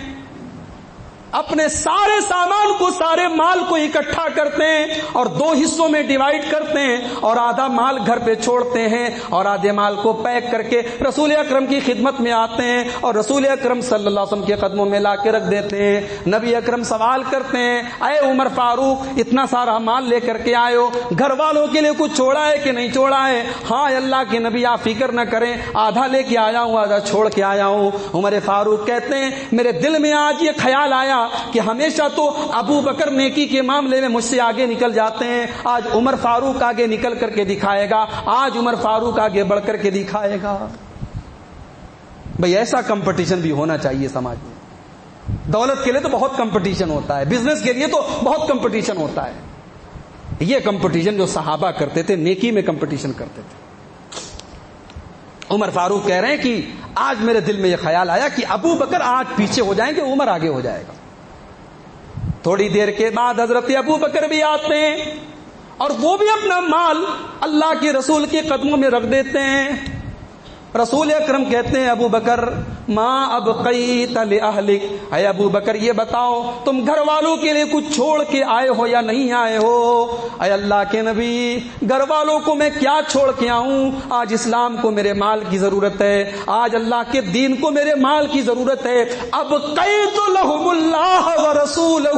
اپنے سارے سامان کو, سارے مال کو اکٹھا کرتے ہیں اور 2 حصوں میں ڈیوائیڈ کرتے ہیں, اور آدھا مال گھر پہ چھوڑتے ہیں اور آدھے مال کو پیک کر کے رسول اکرم کی خدمت میں آتے ہیں اور رسول اکرم صلی اللہ علیہ وسلم کے قدموں میں لا کے رکھ دیتے ہیں. نبی اکرم سوال کرتے ہیں, اے عمر فاروق, اتنا سارا مال لے کر کے آئے ہو, گھر والوں کے لیے کچھ چھوڑا ہے کہ نہیں چھوڑا ہے؟ ہاں اللہ کے نبی آپ فکر نہ کریں, آدھا لے کے آیا ہوں, آدھا چھوڑ کے آیا ہوں. عمر فاروق کہتے ہیں, میرے دل میں آج یہ خیال آیا کہ ہمیشہ تو ابو بکر نیکی کے معاملے میں مجھ سے آگے نکل جاتے ہیں, آج عمر فاروق آگے نکل کر کے دکھائے گا, آج عمر فاروق آگے بڑھ کر کے دکھائے گا. بھئی ایسا کمپٹیشن بھی ہونا چاہیے سماج میں. دولت کے لیے تو بہت کمپٹیشن ہوتا ہے, بزنس کے لیے تو بہت کمپٹیشن ہوتا ہے. یہ کمپٹیشن جو صحابہ کرتے تھے, نیکی میں کمپٹیشن کرتے تھے. عمر فاروق کہہ رہے ہیں کہ آج میرے دل میں یہ خیال آیا کہ ابو بکر آج پیچھے ہو جائیں گے, عمر آگے ہو جائے گا. تھوڑی دیر کے بعد حضرت ابو بکر بھی آتے ہیں اور وہ بھی اپنا مال اللہ کے رسول کے قدموں میں رکھ دیتے ہیں. رسول اکرم کہتے ہیں, ابو بکر ما ابقیت لأہلک, اے ابو بکر یہ بتاؤ تم گھر والوں کے لیے کچھ چھوڑ کے آئے ہو یا نہیں آئے ہو؟ اے اللہ کے نبی, گھر والوں کو میں کیا چھوڑ کے آؤں؟ آج اسلام کو میرے مال کی ضرورت ہے, آج اللہ کے دین کو میرے مال کی ضرورت ہے. ابقیت لہم اللہ ورسولہ,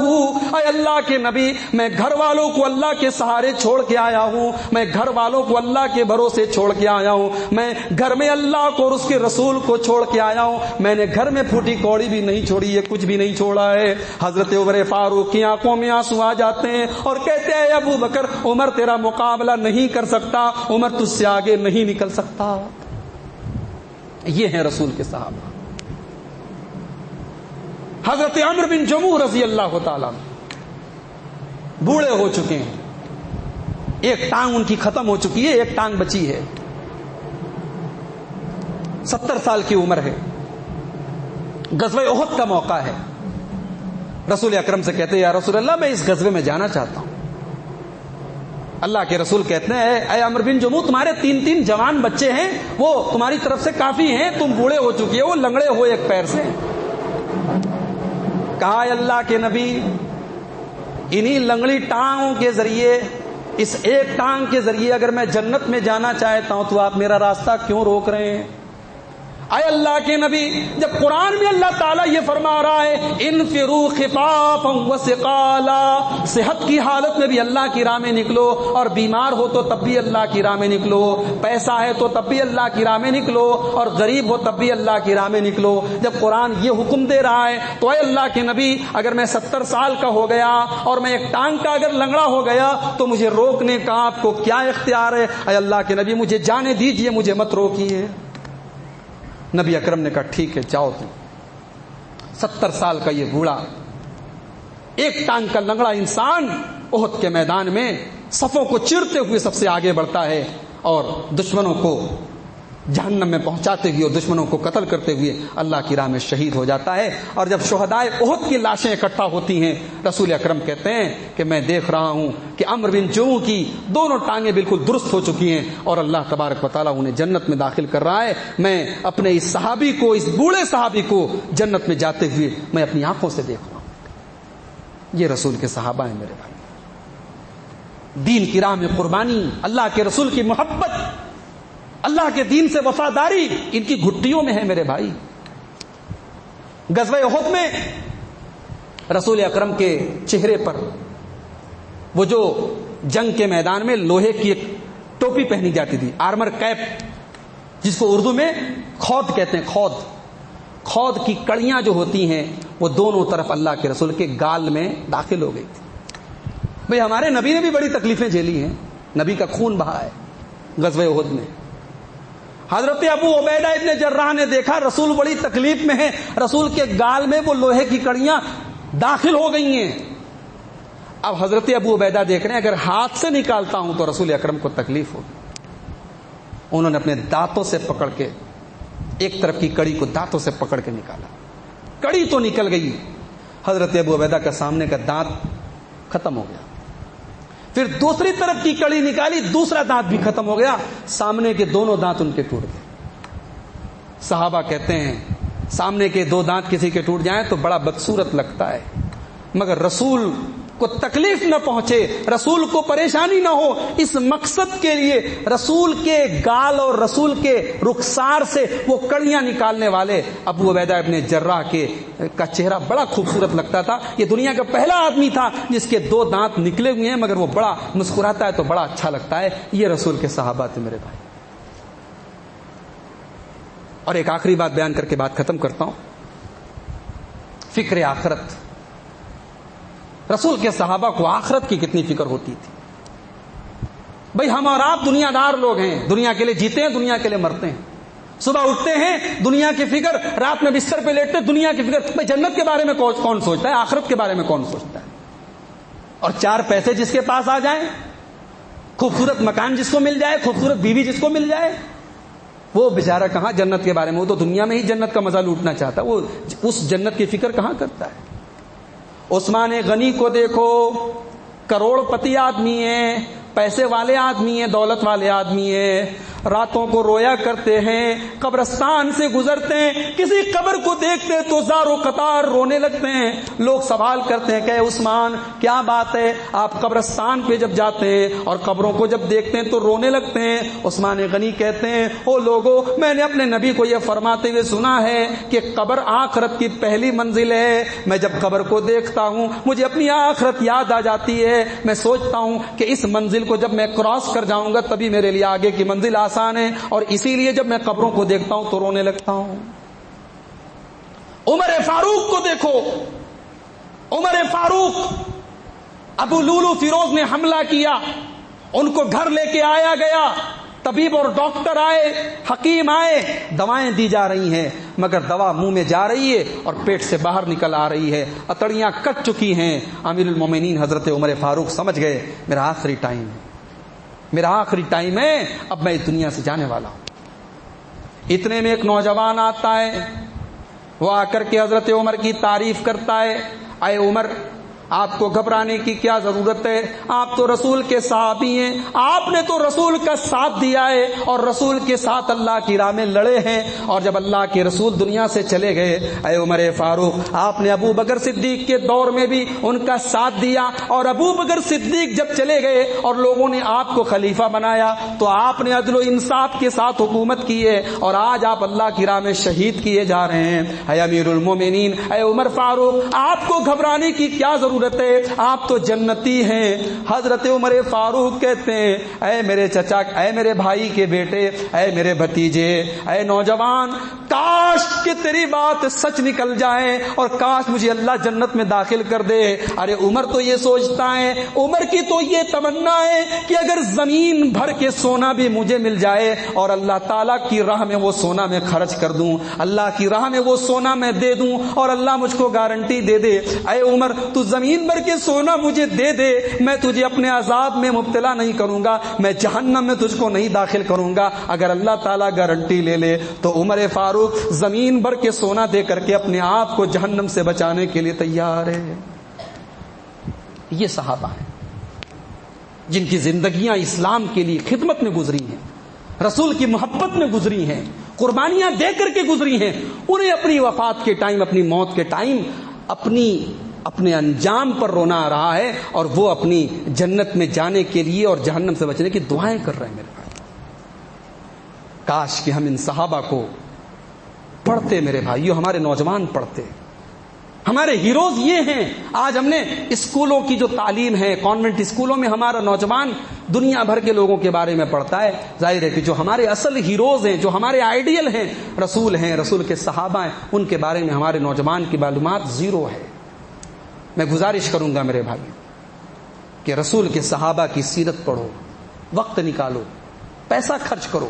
اے اللہ کے نبی میں گھر والوں کو اللہ کے سہارے چھوڑ کے آیا ہوں, میں گھر والوں کو اللہ کے بھروسے چھوڑ کے آیا ہوں, میں گھر میں اللہ کو اور اس کے رسول کو چھوڑ کے آیا ہوں, میں نے گھر میں پھوٹی کوڑی بھی نہیں چھوڑی, یہ کچھ بھی نہیں چھوڑا ہے. حضرت عمر فاروق کی آنکھوں میں آنسو آ جاتے ہیں اور کہتے ہیں, ابو بکر عمر تیرا مقابلہ نہیں کر سکتا, عمر تجھ سے آگے نہیں نکل سکتا. یہ ہیں رسول کے صحابہ. حضرت عمرو بن جموح رضی اللہ تعالیٰ بوڑھے ہو چکے ہیں, ایک ٹانگ ان کی ختم ہو چکی ہے, ایک ٹانگ بچی ہے, 70 سال کی عمر ہے. غزوہ احد کا موقع ہے. رسول اکرم سے کہتے ہیں, یا رسول اللہ میں اس غزوے میں جانا چاہتا ہوں. اللہ کے رسول کہتے ہیں, اے عمرو بن جموح تمہارے 3 جوان بچے ہیں, وہ تمہاری طرف سے کافی ہیں, تم بوڑھے ہو چکی ہو, وہ لنگڑے ہو ایک پیر سے. کہا, اے اللہ کے نبی انہی لنگڑی ٹانگوں کے ذریعے, اس ایک ٹانگ کے ذریعے اگر میں جنت میں جانا چاہتا ہوں تو آپ میرا راستہ کیوں روک رہے ہیں؟ اے اللہ کے نبی, جب قرآن میں اللہ تعالیٰ یہ فرما رہا ہے, انفروا خفافا وثقالا, صحت کی حالت میں بھی اللہ کی راہ میں نکلو, اور بیمار ہو تو تب بھی اللہ کی راہ میں نکلو, پیسہ ہے تو تب بھی اللہ کی راہ میں نکلو, اور غریب ہو تب بھی اللہ کی راہ میں نکلو. جب قرآن یہ حکم دے رہا ہے تو اے اللہ کے نبی اگر میں 70 سال کا ہو گیا اور میں ایک ٹانگ کا اگر لنگڑا ہو گیا تو مجھے روکنے کا آپ کو کیا اختیار ہے؟ اے اللہ کے نبی مجھے جانے دیجئے, مجھے مت روکیے. نبی اکرم نے کہا, ٹھیک ہے جاؤ تم. 70 سال کا یہ بوڑھا, ایک ٹانگ کا لنگڑا انسان احد کے میدان میں صفوں کو چیرتے ہوئے سب سے آگے بڑھتا ہے اور دشمنوں کو جہنم میں پہنچاتے ہوئے اور دشمنوں کو قتل کرتے ہوئے اللہ کی راہ میں شہید ہو جاتا ہے. اور جب شہدائے احد کی لاشیں اکٹھا ہوتی ہیں, رسول اکرم کہتے ہیں کہ میں دیکھ رہا ہوں کہ عمرو بن جموح کی دونوں ٹانگیں بالکل درست ہو چکی ہیں اور اللہ تبارک و تعالیٰ انہیں جنت میں داخل کر رہا ہے. میں اپنے اس صحابی کو, اس بوڑھے صحابی کو جنت میں جاتے ہوئے میں اپنی آنکھوں سے دیکھ رہا ہوں. یہ رسول کے صحابہ ہیں میرے بھائی. دین کی راہ میں قربانی, اللہ کے رسول کی محبت, اللہ کے دین سے وفاداری ان کی گھٹیوں میں ہے میرے بھائی. غزوہ احد میں رسول اکرم کے چہرے پر وہ جو جنگ کے میدان میں لوہے کی ایک ٹوپی پہنی جاتی تھی, آرمر کیپ, جس کو اردو میں خود کہتے ہیں, خود کی کڑیاں جو ہوتی ہیں وہ دونوں طرف اللہ کے رسول کے گال میں داخل ہو گئی تھی. بھئی ہمارے نبی نے بھی بڑی تکلیفیں جھیلی ہیں, نبی کا خون بہا ہے غزوہ احد میں. حضرت ابو عبیدہ ابن جراح نے دیکھا رسول بڑی تکلیف میں ہے, رسول کے گال میں وہ لوہے کی کڑیاں داخل ہو گئی ہیں. اب حضرت ابو عبیدہ دیکھ رہے ہیں اگر ہاتھ سے نکالتا ہوں تو رسول اکرم کو تکلیف ہوگی. انہوں نے اپنے دانتوں سے پکڑ کے ایک طرف کی کڑی کو دانتوں سے پکڑ کے نکالا, کڑی تو نکل گئی, حضرت ابو عبیدہ کا سامنے کا دانت ختم ہو گیا. پھر دوسری طرف کی کڑی نکالی, دوسرا دانت بھی ختم ہو گیا, سامنے کے دونوں دانت ان کے ٹوٹ گئے. صحابہ کہتے ہیں سامنے کے 2 دانت کسی کے ٹوٹ جائیں تو بڑا بدصورت لگتا ہے, مگر رسول کو تکلیف نہ پہنچے، رسول کو پریشانی نہ ہو، اس مقصد کے لیے رسول کے گال اور رسول کے رخسار سے وہ کڑیاں نکالنے والے ابو عبیدہ ابن جراح کا چہرہ بڑا خوبصورت لگتا تھا. یہ دنیا کا پہلا آدمی تھا جس کے 2 دانت نکلے ہوئے ہیں مگر وہ بڑا مسکراتا ہے تو بڑا اچھا لگتا ہے. یہ رسول کے صحابہ تھے میرے بھائی. اور ایک آخری بات بیان کر کے بات ختم کرتا ہوں. فکر آخرت. رسول کے صحابہ کو آخرت کی کتنی فکر ہوتی تھی. بھئی ہم اور آپ دنیا دار لوگ ہیں، دنیا کے لیے جیتے ہیں، دنیا کے لیے مرتے ہیں. صبح اٹھتے ہیں دنیا کی فکر، رات میں بستر پہ لیٹتے دنیا کی فکر. بھئی جنت کے بارے میں کون سوچتا ہے؟ آخرت کے بارے میں کون سوچتا ہے؟ اور 4 پیسے جس کے پاس آ جائیں، خوبصورت مکان جس کو مل جائے، خوبصورت بیوی جس کو مل جائے، وہ بیچارہ کہاں جنت کے بارے میں؟ وہ تو دنیا میں ہی جنت کا مزہ لوٹنا چاہتا ہے، وہ اس جنت کی فکر کہاں کرتا ہے؟ عثمان غنی کو دیکھو، کروڑ پتی آدمی ہیں، پیسے والے آدمی ہیں، دولت والے آدمی ہیں، راتوں کو رویا کرتے ہیں، قبرستان سے گزرتے ہیں، کسی قبر کو دیکھتے تو زارو قطار رونے لگتے ہیں. لوگ سوال کرتے ہیں کہ عثمان کیا بات ہے، آپ قبرستان پہ جب جاتے ہیں اور قبروں کو جب دیکھتے ہیں تو رونے لگتے ہیں؟ عثمان غنی کہتے ہیں او لوگو، میں نے اپنے نبی کو یہ فرماتے ہوئے سنا ہے کہ قبر آخرت کی پہلی منزل ہے. میں جب قبر کو دیکھتا ہوں مجھے اپنی آخرت یاد آ جاتی ہے. میں سوچتا ہوں کہ اس منزل کو جب میں کراس کر جاؤں گا تبھی میرے لیے آگے کی منزل آسان ہے، اور اسی لیے جب میں قبروں کو دیکھتا ہوں تو رونے لگتا ہوں. عمر فاروق کو دیکھو، عمر فاروق، ابو لولو فیروز نے حملہ کیا، ان کو گھر لے کے آیا گیا، طبیب اور ڈاکٹر آئے، حکیم آئے، دوائیں دی جا رہی ہیں مگر دوا منہ میں جا رہی ہے اور پیٹ سے باہر نکل آ رہی ہے، اتڑیاں کٹ چکی ہیں. امیر المومنین حضرت عمر فاروق سمجھ گئے میرا آخری ٹائم ہے، میرا آخری ٹائم ہے، اب میں اس دنیا سے جانے والا ہوں. اتنے میں ایک نوجوان آتا ہے، وہ آ کر کے حضرت عمر کی تعریف کرتا ہے. اے عمر، آپ کو گھبرانے کی کیا ضرورت ہے؟ آپ تو رسول کے صحابی ہیں، آپ نے تو رسول کا ساتھ دیا ہے اور رسول کے ساتھ اللہ کی راہ میں لڑے ہیں، اور جب اللہ کے رسول دنیا سے چلے گئے، اے عمر فاروق، آپ نے ابو بکر صدیق کے دور میں بھی ان کا ساتھ دیا، اور ابو بکر صدیق جب چلے گئے اور لوگوں نے آپ کو خلیفہ بنایا تو آپ نے عدل و انصاف کے ساتھ حکومت کی ہے، اور آج آپ اللہ کی راہ میں شہید کیے جا رہے ہیں. اے امیر المومنین، اے عمر فاروق، آپ کو گھبرانے کی کیا ضرورت ہے؟ آپ تو جنتی ہیں. حضرت عمر فاروق کہتے ہیں اے میرے چچا، اے میرے بھائی کے بیٹے، اے میرے بھتیجے، اے نوجوان، کاش کہ تیری بات سچ نکل جائے اور کاش مجھے اللہ جنت میں داخل کر دے. ارے عمر تو یہ سوچتا ہے، عمر کی تو یہ تمنا ہے کہ اگر زمین بھر کے سونا بھی مجھے مل جائے اور اللہ تعالیٰ کی راہ میں وہ سونا میں خرچ کر دوں، اللہ کی راہ میں وہ سونا میں دے دوں اور اللہ مجھ کو گارنٹی دے دے اے عمر تو زمین بھر کے سونا مجھے دے دے، میں تجھے اپنے عذاب میں مبتلا نہیں کروں گا، میں جہنم میں تجھ کو نہیں داخل کروں گا. اگر اللہ تعالیٰ گارنٹی لے لے تو عمر فاروق زمین بھر کے سونا دے کر کے اپنے آپ کو جہنم سے بچانے کے لیے تیار ہے. یہ صحابہ ہیں جن کی زندگیاں اسلام کے لیے خدمت میں گزری ہیں، رسول کی محبت میں گزری ہیں، قربانیاں دے کر کے گزری ہیں. انہیں اپنی وفات کے ٹائم، اپنی موت کے ٹائم اپنے انجام پر رونا آ رہا ہے، اور وہ اپنی جنت میں جانے کے لیے اور جہنم سے بچنے کی دعائیں کر رہے ہیں. میرے بھائی، کاش کہ ہم ان صحابہ کو پڑھتے میرے بھائیو، ہمارے نوجوان پڑھتے. ہمارے ہیروز یہ ہیں. آج ہم نے اسکولوں کی جو تعلیم ہے، کانوینٹ اسکولوں میں ہمارا نوجوان دنیا بھر کے لوگوں کے بارے میں پڑھتا ہے. ظاہر ہے کہ جو ہمارے اصل ہیروز ہیں، جو ہمارے آئیڈیل ہیں، رسول کے صحابہ ہیں، ان کے بارے میں ہمارے نوجوان کی معلومات زیرو ہے. میں گزارش کروں گا میرے بھائی کہ رسول کے صحابہ کی سیرت پڑھو، وقت نکالو، پیسہ خرچ کرو،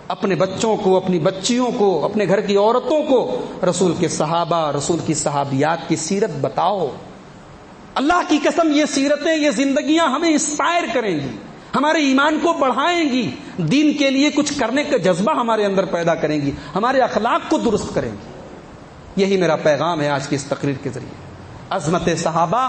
اپنے بچوں کو، اپنی بچیوں کو، اپنے گھر کی عورتوں کو رسول کے صحابہ، رسول کی صحابیات کی سیرت بتاؤ. اللہ کی قسم یہ سیرتیں، یہ زندگیاں ہمیں انسپائر کریں گی، ہمارے ایمان کو بڑھائیں گی، دین کے لیے کچھ کرنے کا جذبہ ہمارے اندر پیدا کریں گی، ہمارے اخلاق کو درست کریں گی. یہی میرا پیغام ہے آج کی اس تقریر کے ذریعے. عظمت صحابہ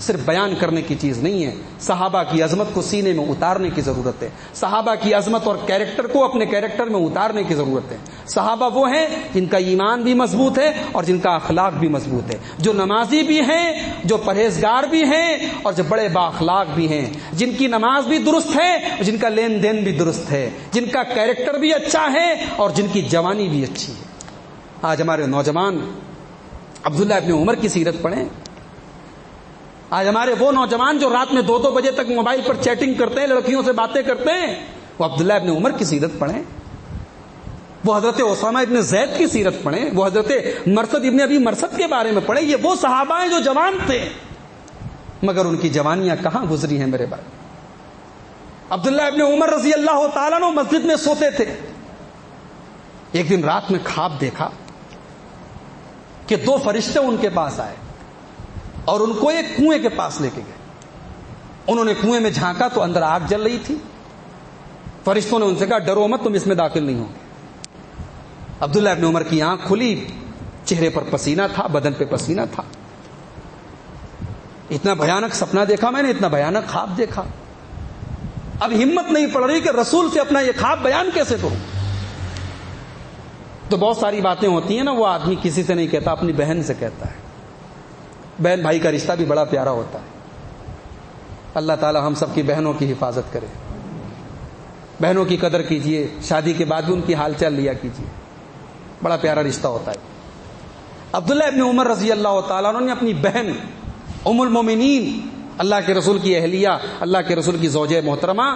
صرف بیان کرنے کی چیز نہیں ہے. صحابہ کی عظمت کو سینے میں اتارنے کی ضرورت ہے. صحابہ کی عظمت اور کیریکٹر کو اپنے کیریکٹر میں اتارنے کی ضرورت ہے. صحابہ وہ ہیں جن کا ایمان بھی مضبوط ہے اور جن کا اخلاق بھی مضبوط ہے, جو نمازی بھی ہیں, جو پرہیزگار بھی ہیں اور جو بڑے بااخلاق بھی ہیں, جن کی نماز بھی درست ہے اور جن کا لین دین بھی درست ہے, جن کا کیریکٹر بھی اچھا ہے اور جن کی جوانی بھی اچھی ہے. آج ہمارے نوجوان عبداللہ ابن عمر کی سیرت پڑھیں. آج ہمارے وہ نوجوان جو رات میں 2-2 بجے تک موبائل پر چیٹنگ کرتے ہیں, لڑکیوں سے باتیں کرتے ہیں, وہ عبداللہ ابن عمر کی سیرت پڑھیں. وہ حضرت اسامہ ابن زید کی سیرت پڑھیں. وہ حضرت مرثد ابن ابی مرثد کے بارے میں پڑھیں. یہ وہ صحابہ ہیں جو جوان تھے مگر ان کی جوانیاں کہاں گزری ہیں میرے بھائی. عبداللہ ابن عمر رضی اللہ تعالیٰ عنہ مسجد میں سوتے تھے. ایک دن رات میں خواب دیکھا کہ 2 فرشتے ان کے پاس آئے اور ان کو ایک کنویں کے پاس لے کے گئے. انہوں نے کنویں میں جھانکا تو اندر آگ جل رہی تھی. فرشتوں نے ان سے کہا ڈرو مت, تم اس میں داخل نہیں ہوگے. عبداللہ ابن عمر کی آنکھ کھلی, چہرے پر پسینہ تھا, بدن پہ پسینہ تھا. اتنا بھیانک سپنا دیکھا میں نے, اتنا بھیانک خواب دیکھا. اب ہمت نہیں پڑ رہی کہ رسول سے اپنا یہ خواب بیان کیسے کروں. تو بہت ساری باتیں ہوتی ہیں نا, وہ آدمی کسی سے نہیں کہتا, اپنی بہن سے کہتا ہے. بہن بھائی کا رشتہ بھی بڑا پیارا ہوتا ہے. اللہ تعالی ہم سب کی بہنوں کی حفاظت کرے. بہنوں کی قدر کیجئے, شادی کے بعد بھی ان کی حال چال لیا کیجئے, بڑا پیارا رشتہ ہوتا ہے. عبداللہ ابن عمر رضی اللہ تعالیٰ عنہ نے اپنی بہن ام المومنین, اللہ کے رسول کی اہلیہ, اللہ کے رسول کی زوجہ محترمہ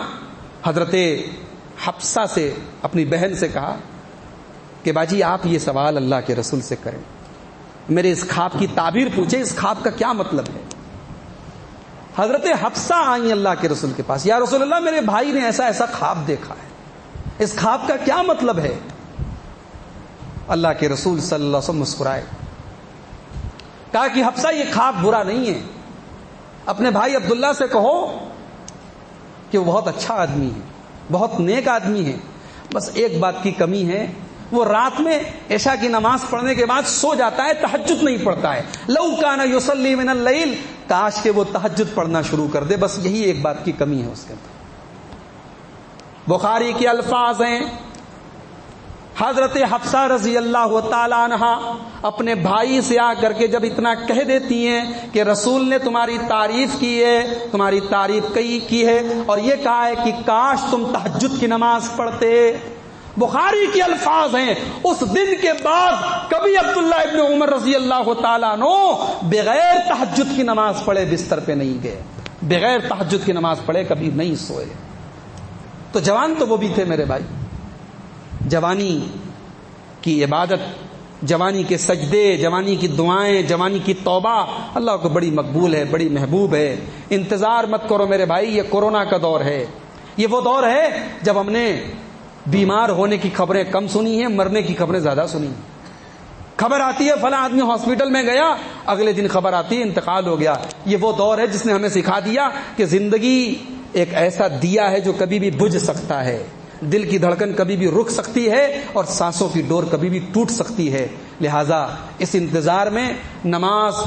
حضرت حفصہ سے, اپنی بہن سے کہا کہ باجی آپ یہ سوال اللہ کے رسول سے کریں, میرے اس خواب کی تعبیر پوچھیں, اس خواب کا کیا مطلب ہے. حضرت حفصہ آئیں اللہ کے رسول کے پاس, یا رسول اللہ میرے بھائی نے ایسا ایسا خواب دیکھا ہے, اس خواب کا کیا مطلب ہے. اللہ کے رسول صلی اللہ علیہ وسلم مسکرائے, کہا کہ حفصہ یہ خواب برا نہیں ہے, اپنے بھائی عبداللہ سے کہو کہ وہ بہت اچھا آدمی ہے, بہت نیک آدمی ہے, بس ایک بات کی کمی ہے, وہ رات میں عشاء کی نماز پڑھنے کے بعد سو جاتا ہے, تہجد نہیں پڑھتا ہے. لو کان یصلی من اللیل, کاش کہ وہ تہجد پڑھنا شروع کر دے, بس یہی ایک بات کی کمی ہے اس کے اندر. بخاری کے الفاظ ہیں, حضرت حفصہ رضی اللہ تعالی عنہ اپنے بھائی سے آ کر کے جب اتنا کہہ دیتی ہیں کہ رسول نے تمہاری تعریف کی ہے, تمہاری تعریف کی ہے, اور یہ کہا ہے کہ کاش تم تہجد کی نماز پڑھتے. بخاری کے الفاظ ہیں, اس دن کے بعد کبھی عبداللہ ابن عمر رضی اللہ تعالیٰ عنہ بغیر تہجد کی نماز پڑھے بستر پہ نہیں گئے, بغیر تہجد کی نماز پڑھے کبھی نہیں سوئے. تو جوان تو وہ بھی تھے میرے بھائی. جوانی کی عبادت, جوانی کے سجدے, جوانی کی دعائیں, جوانی کی توبہ اللہ کو بڑی مقبول ہے, بڑی محبوب ہے. انتظار مت کرو میرے بھائی, یہ کورونا کا دور ہے. یہ وہ دور ہے جب ہم نے بیمار ہونے کی خبریں کم سنی ہیں, مرنے کی خبریں زیادہ سنی ہیں. خبر آتی ہے فلاں آدمی ہاسپٹل میں گیا, اگلے دن خبر آتی ہے انتقال ہو گیا. یہ وہ دور ہے جس نے ہمیں سکھا دیا کہ زندگی ایک ایسا دیا ہے جو کبھی بھی بجھ سکتا ہے, دل کی دھڑکن کبھی بھی رک سکتی ہے اور سانسوں کی ڈور کبھی بھی ٹوٹ سکتی ہے. لہذا اس انتظار میں نماز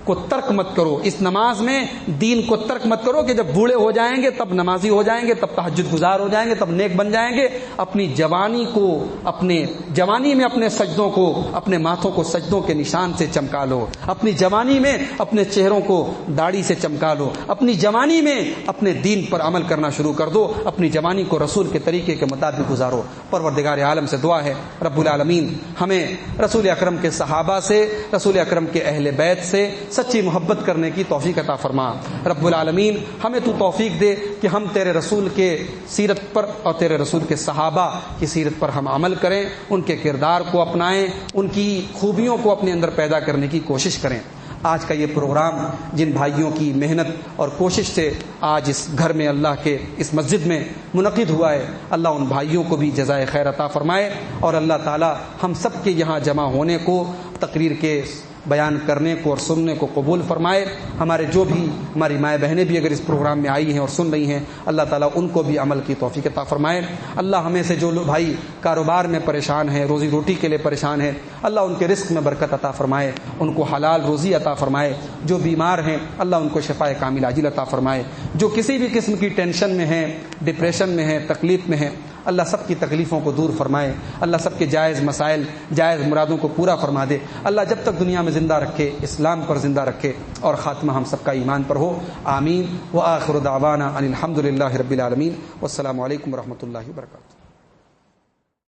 کو ترک مت کرو, اس نماز میں دین کو ترک مت کرو کہ جب بوڑھے ہو جائیں گے تب نمازی ہو جائیں گے, تب تہجد گزار ہو جائیں گے, تب نیک بن جائیں گے. اپنی جوانی کو, اپنے جوانی میں اپنے سجدوں کو, اپنے ماتھوں کو سجدوں کے نشان سے چمکا لو. اپنی جوانی میں اپنے چہروں کو داڑھی سے چمکا لو. اپنی جوانی میں اپنے دین پر عمل کرنا شروع کر دو. اپنی جوانی کو رسول کے طریقے کے مطابق گزارو. پروردگار عالم سے دعا ہے رب العالمین ہمیں رسول اکرم کے صحابہ سے, رسول اکرم کے اہل بیت سے سچی محبت کرنے کی توفیق عطا فرما. رب العالمین ہمیں تو توفیق دے کہ ہم تیرے رسول کے سیرت پر اور تیرے رسول کے صحابہ کی سیرت پر ہم عمل کریں, ان کے کردار کو اپنائیں, ان کی خوبیوں کو اپنے اندر پیدا کرنے کی کوشش کریں. آج کا یہ پروگرام جن بھائیوں کی محنت اور کوشش سے آج اس گھر میں اللہ کے اس مسجد میں منعقد ہوا ہے, اللہ ان بھائیوں کو بھی جزائے خیر عطا فرمائے, اور اللہ تعالی ہم سب کے یہاں جمع ہونے کو, تقریر کے بیان کرنے کو اور سننے کو قبول فرمائے. ہمارے جو بھی ہماری مائیں بہنیں بھی اگر اس پروگرام میں آئی ہیں اور سن رہی ہیں، اللہ تعالیٰ ان کو بھی عمل کی توفیق عطا فرمائے. اللہ ہمیں سے جو لوگ بھائی کاروبار میں پریشان ہیں، روزی روٹی کے لیے پریشان ہیں، اللہ ان کے رزق میں برکت عطا فرمائے، ان کو حلال روزی عطا فرمائے. جو بیمار ہیں اللہ ان کو شفاء کامل عاجل عطا فرمائے. جو کسی بھی قسم کی ٹینشن میں ہیں، ڈپریشن میں ہیں، تکلیف میں ہیں، اللہ سب کی تکلیفوں کو دور فرمائے. اللہ سب کے جائز مسائل، جائز مرادوں کو پورا فرما دے. اللہ جب تک دنیا میں زندہ رکھے اسلام پر زندہ رکھے اور خاتمہ ہم سب کا ایمان پر ہو. آمین. وآخر دعوانا ان الحمد للہ رب العالمین. والسلام علیکم ورحمۃ اللہ وبرکاتہ.